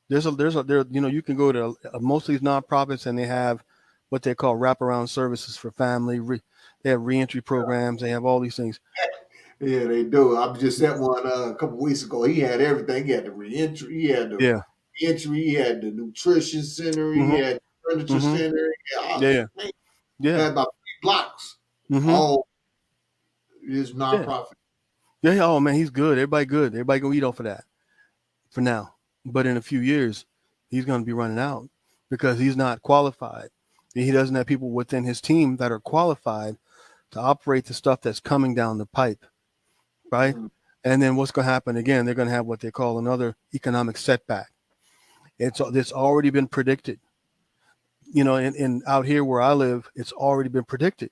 You can go to most of these nonprofits and they have what they call wraparound services for family. They have reentry programs. They have all these things. Yeah, they do. I just at one a couple weeks ago. He had everything. He had the reentry. He had the reentry. He had the nutrition center. He had the furniture center. He had about 3 blocks. All his nonprofit. Yeah. Oh man, he's good. Everybody good. Everybody gonna eat off of that for now. But in a few years, he's gonna be running out because he's not qualified. He doesn't have people within his team that are qualified to operate the stuff that's coming down the pipe, right? And then what's going to happen again? They're going to have what they call another economic setback. It's already been predicted. In out here where I live, it's already been predicted.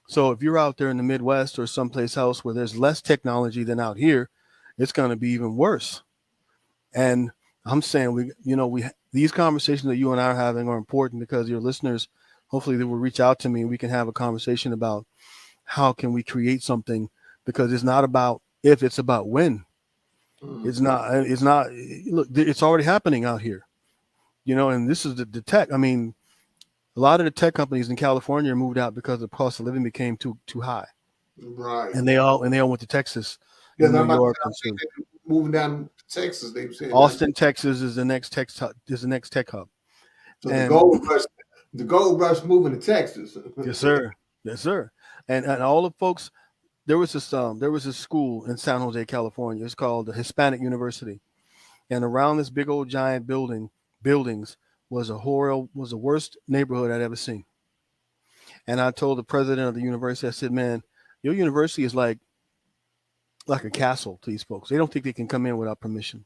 So if you're out there in the Midwest or someplace else where there's less technology than out here, it's going to be even worse. And I'm saying these conversations that you and I are having are important because your listeners, hopefully they will reach out to me and we can have a conversation about how can we create something, because it's not about if, it's about when. It's not, look, it's already happening out here, and this is the tech. I mean, a lot of the tech companies in California moved out because the cost of living became too high. Right. And they all went to Texas, Yeah, and I'm New about York, to and say, soon. moving down to Texas, they said Austin, Texas is the next tech hub. so And the gold rush moving to Texas. yes, sir. Yes, sir. And all the folks, there was this school in San Jose, California. It's called the Hispanic University. And around this big old giant buildings was the worst neighborhood I'd ever seen. And I told the president of the university, I said, man, your university is like a castle to these folks. They don't think they can come in without permission.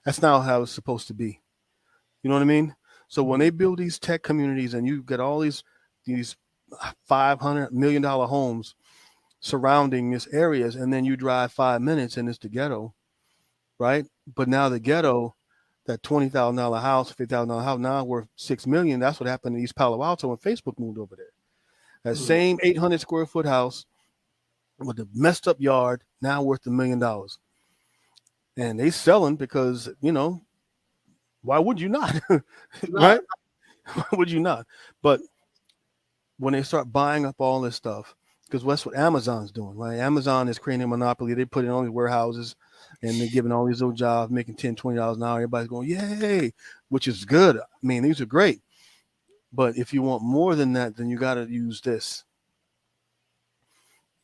That's not how it's supposed to be. You know what I mean? So when they build these tech communities and you get all these $500 million homes surrounding these areas, and then you drive 5 minutes and it's the ghetto, right? But now the ghetto, that $20,000 house, $50,000 house, now worth $6 million. That's what happened in East Palo Alto when Facebook moved over there. That same 800 square foot house with the messed up yard, now worth $1 million. And they selling because, why would you not? Right? Why would you not? But when they start buying up all this stuff, because that's what Amazon's doing, right? Amazon is creating a monopoly. They put in all these warehouses and they're giving all these little jobs, making $10, $20 an hour. Everybody's going, yay, which is good. I mean, these are great. But if you want more than that, then you got to use this.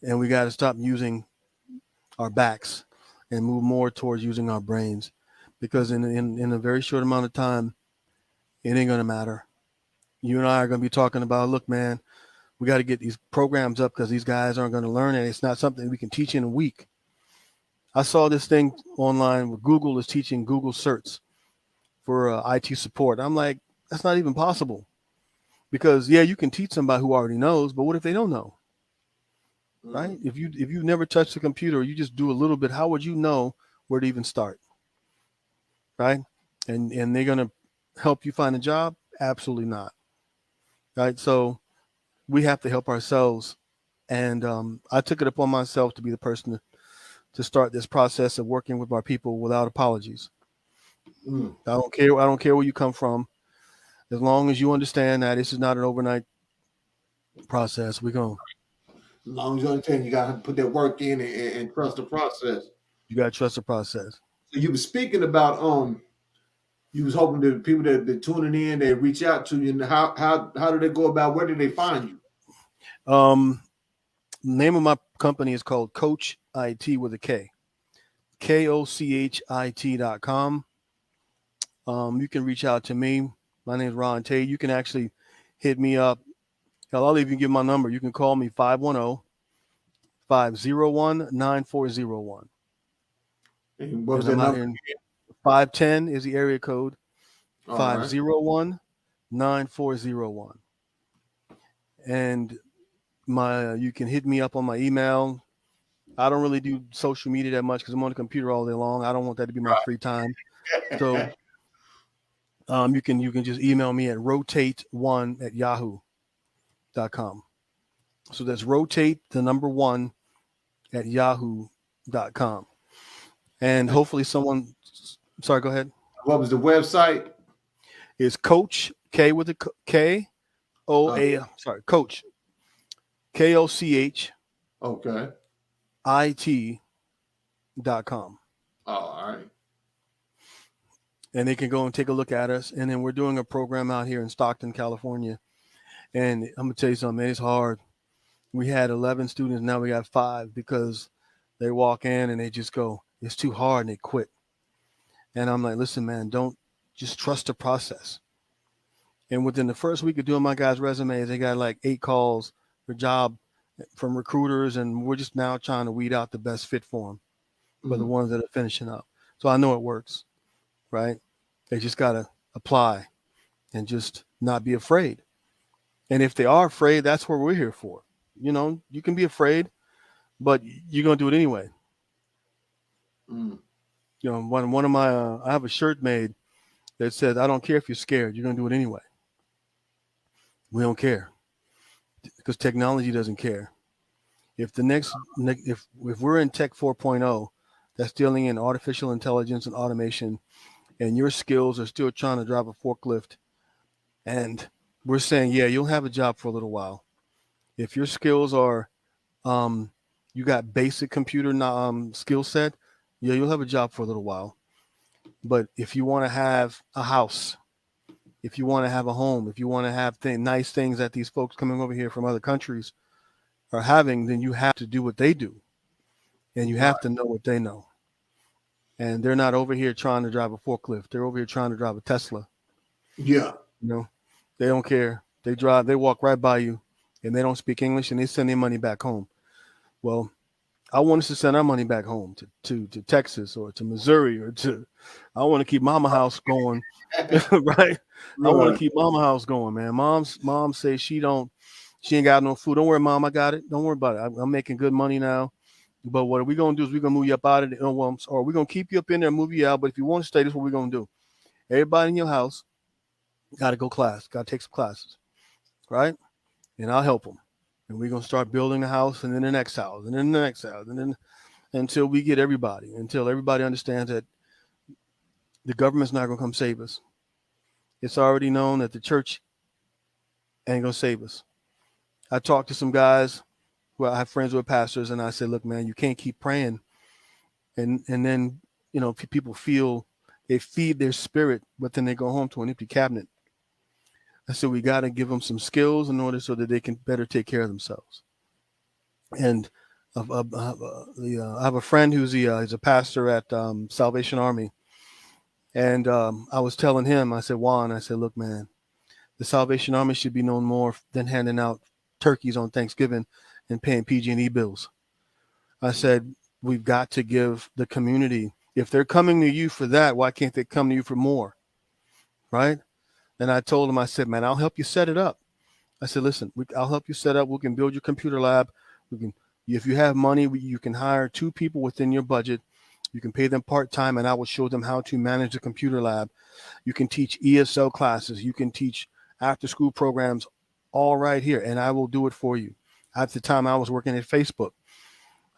And we got to stop using our backs and move more towards using our brains, because in a very short amount of time, it ain't going to matter. You and I are going to be talking about, look, man, we got to get these programs up because these guys aren't going to learn it. It's not something we can teach in a week. I saw this thing online where Google is teaching Google certs for IT support. I'm like, that's not even possible, because yeah, you can teach somebody who already knows, but what if they don't know? Right? If you never touched a computer, you just do a little bit, how would you know where to even start? Right? And they're going to help you find a job? Absolutely not. Right? So we have to help ourselves. And I took it upon myself to be the person to start this process of working with our people without apologies. I don't care where you come from. As long as you understand that this is not an overnight process, we're going. As long as you understand, you got to put that work in and trust the process. You got to trust the process. So you were speaking about you was hoping that the people that tuning in, they reach out to you, and how do they go about? Where do they find you? Name of my company is called Coach IT with a K. KOCHIT.com. You can reach out to me. My name is Ron Tate. You can actually hit me up. Hell, I'll even give my number. You can call me 510-501-9401. And what was that number? 510 is the area code. 501-9401. And you can hit me up on my email. I don't really do social media that much because I'm on the computer all day long. I don't want that to be my free time. So you can just email me at rotate1@yahoo.com. So that's rotate the number 1 at yahoo.com. And hopefully someone, sorry, go ahead. What was the website? It's Coach K with a K O A. Sorry, Coach KOCH. Okay. IT.com. Oh, all right. And they can go and take a look at us. And then we're doing a program out here in Stockton, California. And I'm going to tell you something, it's hard. We had 11 students, now we got 5 because they walk in and they just go, it's too hard, and they quit. And I'm like, listen, man, don't just trust the process. And within the first week of doing my guys' resumes, they got like 8 calls for job from recruiters, and we're just now trying to weed out the best fit for them, for the ones that are finishing up. So I know it works, right? They just got to apply and just not be afraid. And if they are afraid, that's what we're here for. you can be afraid, but you're gonna do it anyway. Mm. One of my I have a shirt made that says, "I don't care if you're scared, you're gonna do it anyway." We don't care because technology doesn't care. If if we're in Tech 4.0, that's dealing in artificial intelligence and automation, and your skills are still trying to drive a forklift, and we're saying, yeah, you'll have a job for a little while. If your skills are, you got basic computer skill set, yeah, you'll have a job for a little while. But if you want to have a house, if you want to have a home, if you want to have nice things that these folks coming over here from other countries are having, then you have to do what they do, and you have to know what they know. And they're not over here trying to drive a forklift. They're over here trying to drive a Tesla. Yeah. They don't care. They walk right by you, and they don't speak English, and they send their money back home. Well, I want us to send our money back home to Texas or to Missouri I want to keep Mama House going, right? I want to keep Mama House going, man. Mom says she ain't got no food. Don't worry, Mom, I got it. Don't worry about it. I'm making good money now. But what we're gonna do is we're gonna move you up out of it. Or we're gonna keep you up in there, move you out. But if you want to stay, this is what we're gonna do. Everybody in your house got to go got to take some classes, right? And I'll help them. And we're gonna start building a house, and then the next house, and then the next house, and then until we get until everybody understands that the government's not gonna come save us. It's already known that the church ain't gonna save us. I talked to some guys who I have friends with pastors, and I said, look, man, you can't keep praying. And then, people feel they feed their spirit, but then they go home to an empty cabinet. I said, we got to give them some skills in order so that they can better take care of themselves. And I have a friend who's he's a pastor at Salvation Army. And I was telling him, I said, Juan, I said, look, man, the Salvation Army should be known more than handing out turkeys on Thanksgiving and paying PG&E bills. I said, we've got to give the community, if they're coming to you for that, why can't they come to you for more? Right? And I told him, I said, man, I'll help you set it up. I said, listen, I'll help you set up. We can build your computer lab. If you have money, you can hire 2 people within your budget. You can pay them part-time, and I will show them how to manage the computer lab. You can teach ESL classes. You can teach after-school programs all right here, and I will do it for you. At the time, I was working at Facebook.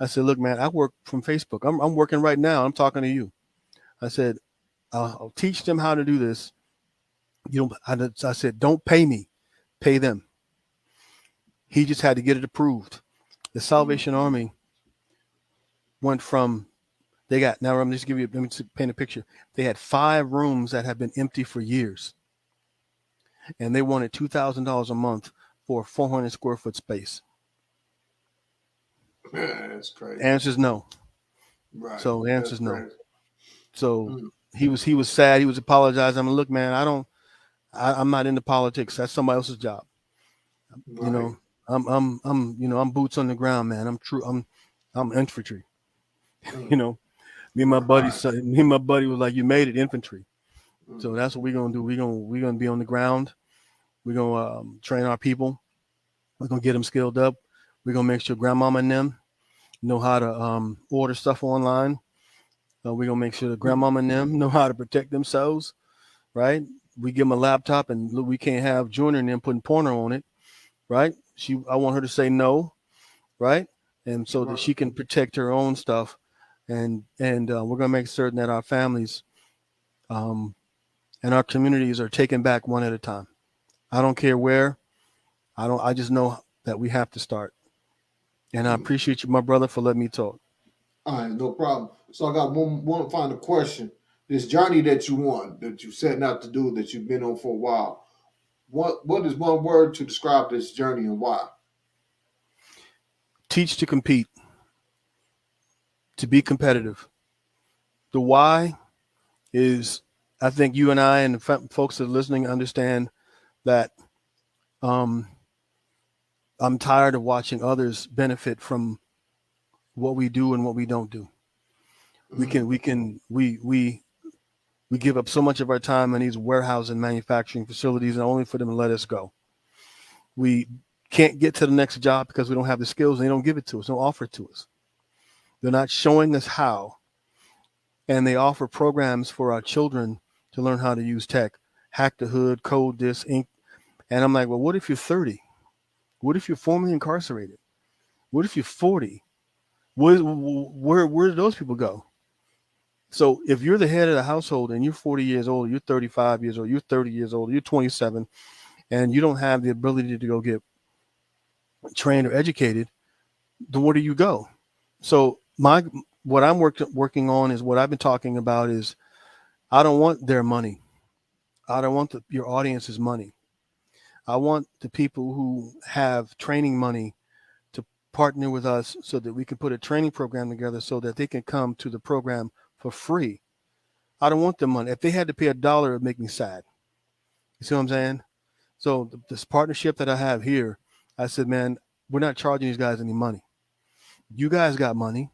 I said, look, man, I work from Facebook. I'm working right now. I'm talking to you. I said, I'll teach them how to do this. I said, don't pay me, pay them. He just had to get it approved. The Salvation Army went from, now let me paint a picture. They had 5 rooms that have been empty for years. And they wanted $2,000 a month for a 400 square foot space. That's crazy. Answer's no. Right. So the answer's no. So he was sad. He was apologizing. I'm like, look, man, I'm not into politics. That's somebody else's job. Right. I'm boots on the ground, man. I'm infantry. Me and my buddy was like, you made it, infantry. So that's what we're gonna do. We're gonna be on the ground. We're gonna train our people. We're gonna get them skilled up. We're gonna make sure grandmama and them know how to order stuff online. We're gonna make sure the grandmama and them know how to protect themselves. Right? We give them a laptop, and we can't have Junior and them putting porno on it. Right? I want her to say no. Right? And so that she can protect her own stuff. And we're gonna make certain that our families and our communities are taken back one at a time. I don't care where. I just know that we have to start. And I appreciate you, my brother, for letting me talk. All right, no problem. So I got one final question. This journey that you setting out to do, that you've been on for a while, what is one word to describe this journey and why? Teach to compete, to be competitive. The why is, I think you and I and the folks that are listening understand that I'm tired of watching others benefit from what we do and what we don't do. We give up so much of our time in these warehouse and manufacturing facilities, and only for them to let us go. We can't get to the next job because we don't have the skills, and they don't give it to us, don't offer it to us. They're not showing us how. And they offer programs for our children to learn how to use tech, hack the hood, code this, ink. And I'm like, well, what if you're 30? What if you're formerly incarcerated? What if you're 40? Where do those people go? So if you're the head of the household and you're 40 years old, you're 35 years old, you're 30 years old, you're 27, and you don't have the ability to go get trained or educated, then where do you go? So what I'm working on is what I've been talking about is I don't want their money. I don't want your audience's money. I want the people who have training money to partner with us so that we can put a training program together so that they can come to the program for free. I don't want the money. If they had to pay $1, it would make me sad. You see what I'm saying? So this partnership that I have here, I said, man, we're not charging these guys any money. You guys got money.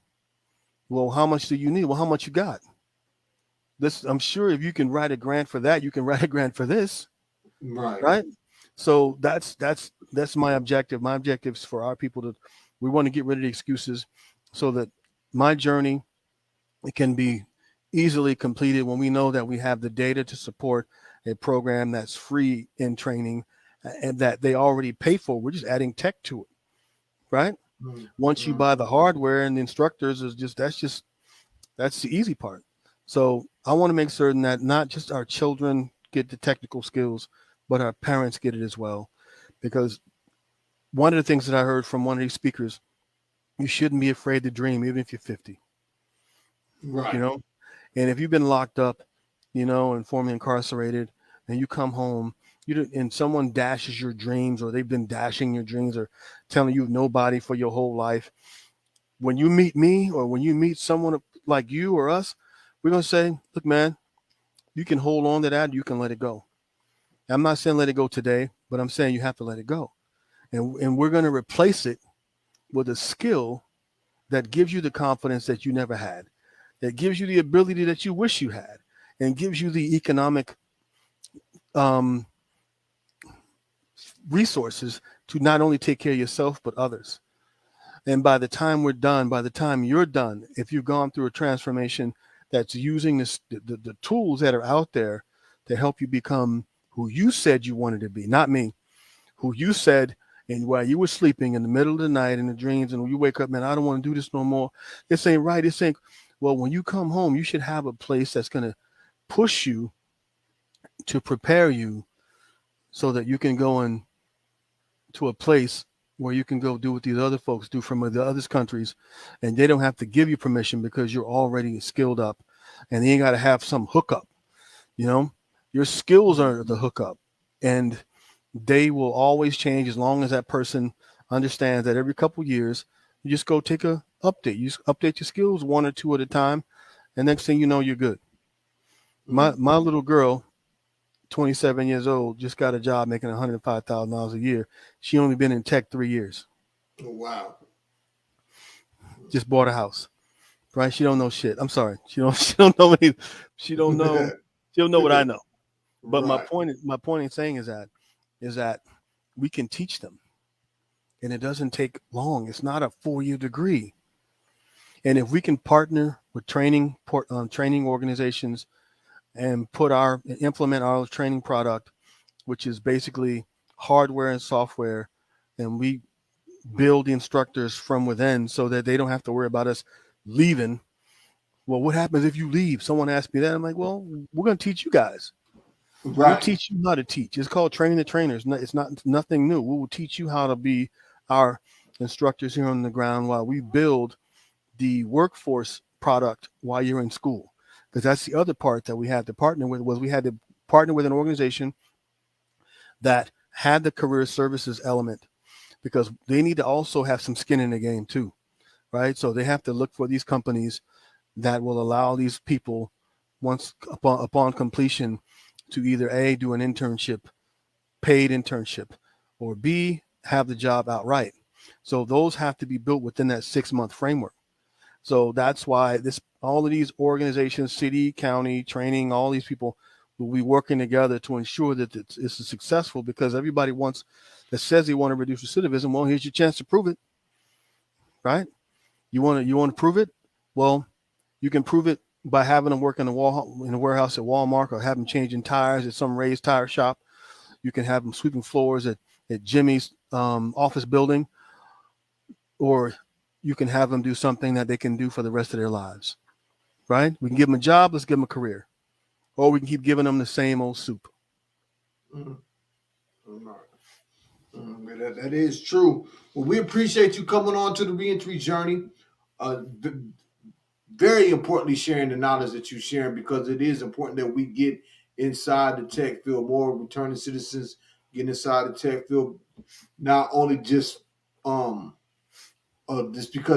Well, how much do you need? Well, how much you got? This, I'm sure if you can write a grant for that, you can write a grant for this. Right. So that's my objective. My objective is for our people we want to get rid of the excuses so that my journey, it can be easily completed when we know that we have the data to support a program that's free in training and that they already pay for. We're just adding tech to it, right? Mm-hmm. Once you buy the hardware and the instructors, that's the easy part. So I want to make certain that not just our children get the technical skills, but our parents get it as well. Because one of the things that I heard from one of these speakers, you shouldn't be afraid to dream, even if you're 50. Right. You know, and if you've been locked up, you know, and formerly incarcerated, and you come home, and someone dashes your dreams, or they've been dashing your dreams, or telling you nobody for your whole life. When you meet me, or when you meet someone like you or us, we're going to say, look, man, you can hold on to that. You can let it go. I'm not saying let it go today, but I'm saying you have to let it go. And we're going to replace it with a skill that gives you the confidence that you never had, that gives you the ability that you wish you had, and gives you the economic resources to not only take care of yourself, but others. And by the time we're done, by the time you're done, if you've gone through a transformation that's using the tools that are out there to help you become who you said you wanted to be, not me, who you said, and while you were sleeping in the middle of the night in the dreams, and when you wake up, man, I don't want to do this no more. This ain't right. This ain't, well, when you come home, you should have a place that's going to push you to prepare you so that you can go in to a place where you can go do what these other folks do from the other countries, and they don't have to give you permission because you're already skilled up, and you ain't got to have some hookup. You know, your skills are the hookup, and they will always change as long as that person understands that every couple of years, you just go take a update. You just update your skills 1 or 2 at a time, and next thing you know, you're good. My little girl, 27 years old, just got a job making $105,000 a year. She only been in tech 3 years. Oh, wow. Just bought a house, right? She don't know shit. I'm sorry. She don't know any, she don't know what I know. But right. my point in saying is that we can teach them, and it doesn't take long. It's not a 4-year degree. And if we can partner with training organizations and implement our training product, which is basically hardware and software, and we build the instructors from within so that they don't have to worry about us leaving. Well, what happens if you leave? Someone asked me that. I'm like, well, we're going to teach you guys. Right. We'll teach you how to teach. It's called training the trainers. It's nothing new. We will teach you how to be our instructors here on the ground while we build the workforce product while you're in school. Because that's the other part that we had to partner with, was we had to partner with an organization that had the career services element, because they need to also have some skin in the game too, right? So they have to look for these companies that will allow these people, once upon completion, to either A, do an internship, paid internship, or B, have the job outright. So those have to be built within that 6-month framework. So that's why all of these organizations, city, county, training, all these people will be working together to ensure that it's successful, because everybody wants that says they want to reduce recidivism. Well, here's your chance to prove it, right? You want to prove it? Well, you can prove it by having them work in the warehouse at Walmart, or have them changing tires at some raised tire shop. You can have them sweeping floors at Jimmy's office building, or you can have them do something that they can do for the rest of their lives, right? We can give them a job. Let's give them a career. Or we can keep giving them the same old soup. That is true. Well, we appreciate you coming on to the reentry journey. Very importantly, sharing the knowledge that you're sharing, because it is important that we get inside the tech field, more returning citizens get inside the tech field, not only just because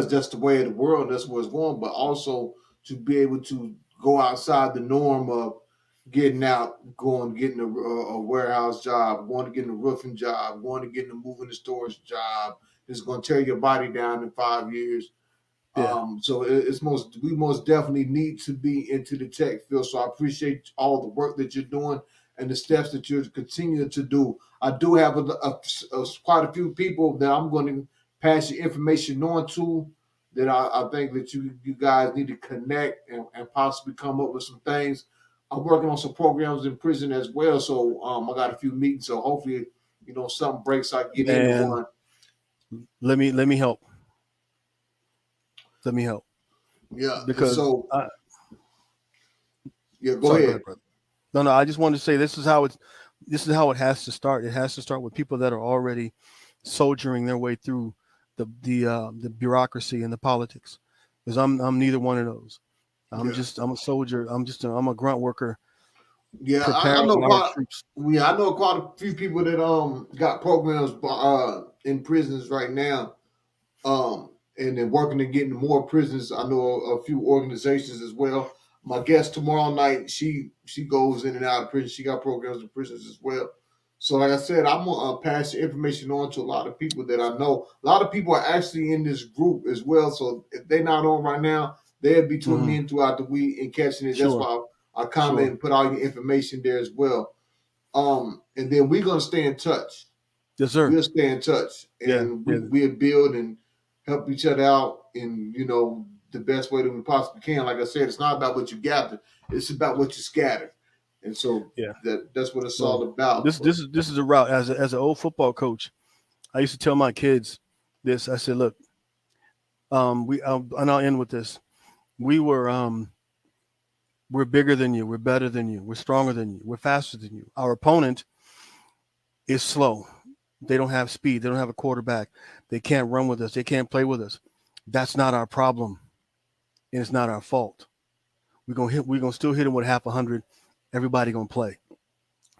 that's the way of the world, that's where it's going, but also to be able to go outside the norm of getting out, getting a warehouse job, going to getting a roofing job, going to getting a moving and storage job. It's going to tear your body down in 5 years. Yeah. So we most definitely need to be into the tech field. So I appreciate all the work that you're doing and the steps that you're continuing to do. I do have quite a few people that I'm going to pass your information on to, that I think that you guys need to connect and possibly come up with some things. I'm working on some programs in prison as well. So I got a few meetings. So hopefully, something breaks, I get into one. Let me help. Let me help. Yeah. Because go ahead. Brother. No, I just wanted to say this is how it has to start. It has to start with people that are already soldiering their way through the bureaucracy and the politics. Because I'm neither one of those. I'm a soldier. I'm a grunt worker. Yeah, I know quite a few people that got programs in prisons right now, and then working to get into more prisons. I know a few organizations as well. My guest tomorrow night, she goes in and out of prison. She got programs in prisons as well. So, like I said, I'm gonna pass the information on to a lot of people that I know. A lot of people are actually in this group as well. So if they're not on right now, they'll be tuning in throughout the week and catching it. That's why I comment and put all your information there as well. And then we're gonna stay in touch. Yes, sir. We'll stay in touch, and we'll build and help each other out in the best way that we possibly can. Like I said, it's not about what you gather; it's about what you scatter. And so that's what it's all about. This is a route. As an old football coach, I used to tell my kids this. I said, look, and I'll end with this. We're bigger than you. We're better than you. We're stronger than you. We're faster than you. Our opponent is slow. They don't have speed. They don't have a quarterback. They can't run with us. They can't play with us. That's not our problem, and it's not our fault. We're gonna still hit them with half 100. Everybody gonna play.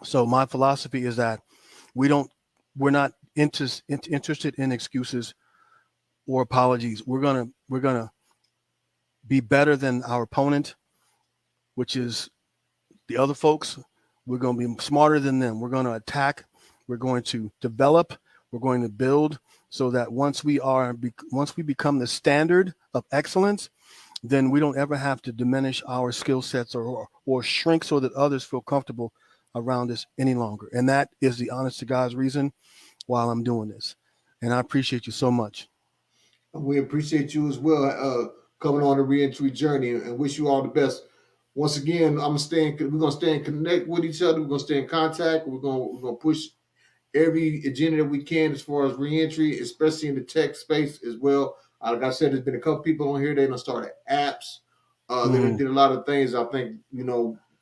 So my philosophy is that we're not interested in excuses or apologies. We're gonna be better than our opponent, which is the other folks. We're gonna be smarter than them. We're gonna attack. We're going to develop. We're going to build, so that once we become the standard of excellence, then we don't ever have to diminish our skill sets or shrink so that others feel comfortable around us any longer. And that is the honest to God's reason why I'm doing this. And I appreciate you so much. We appreciate you as well, coming on the reentry journey, and wish you all the best. Once again, we're gonna stay and connect with each other. We're gonna stay in contact. We're gonna push every agenda that we can as far as reentry, especially in the tech space as well. Like I said, there's been a couple people on here. They done started apps. They did a lot of things. I think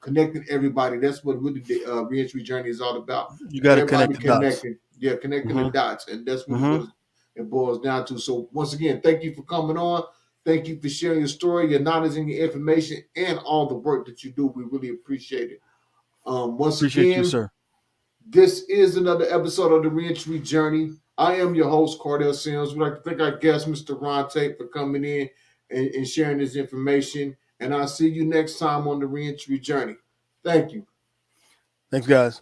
connecting everybody. That's what really the reentry journey is all about. You got to connect the dots. Yeah, connecting the dots, and that's what it boils down to. So once again, thank you for coming on. Thank you for sharing your story, your knowledge, and your information, and all the work that you do. We really appreciate it. Appreciate you, sir. This is another episode of the Reentry Journey. I am your host, Cardell Sims. We'd like to thank our guest, Mr. Ron Tate, for coming in and sharing this information. And I'll see you next time on the Reentry Journey. Thank you. Thanks, guys.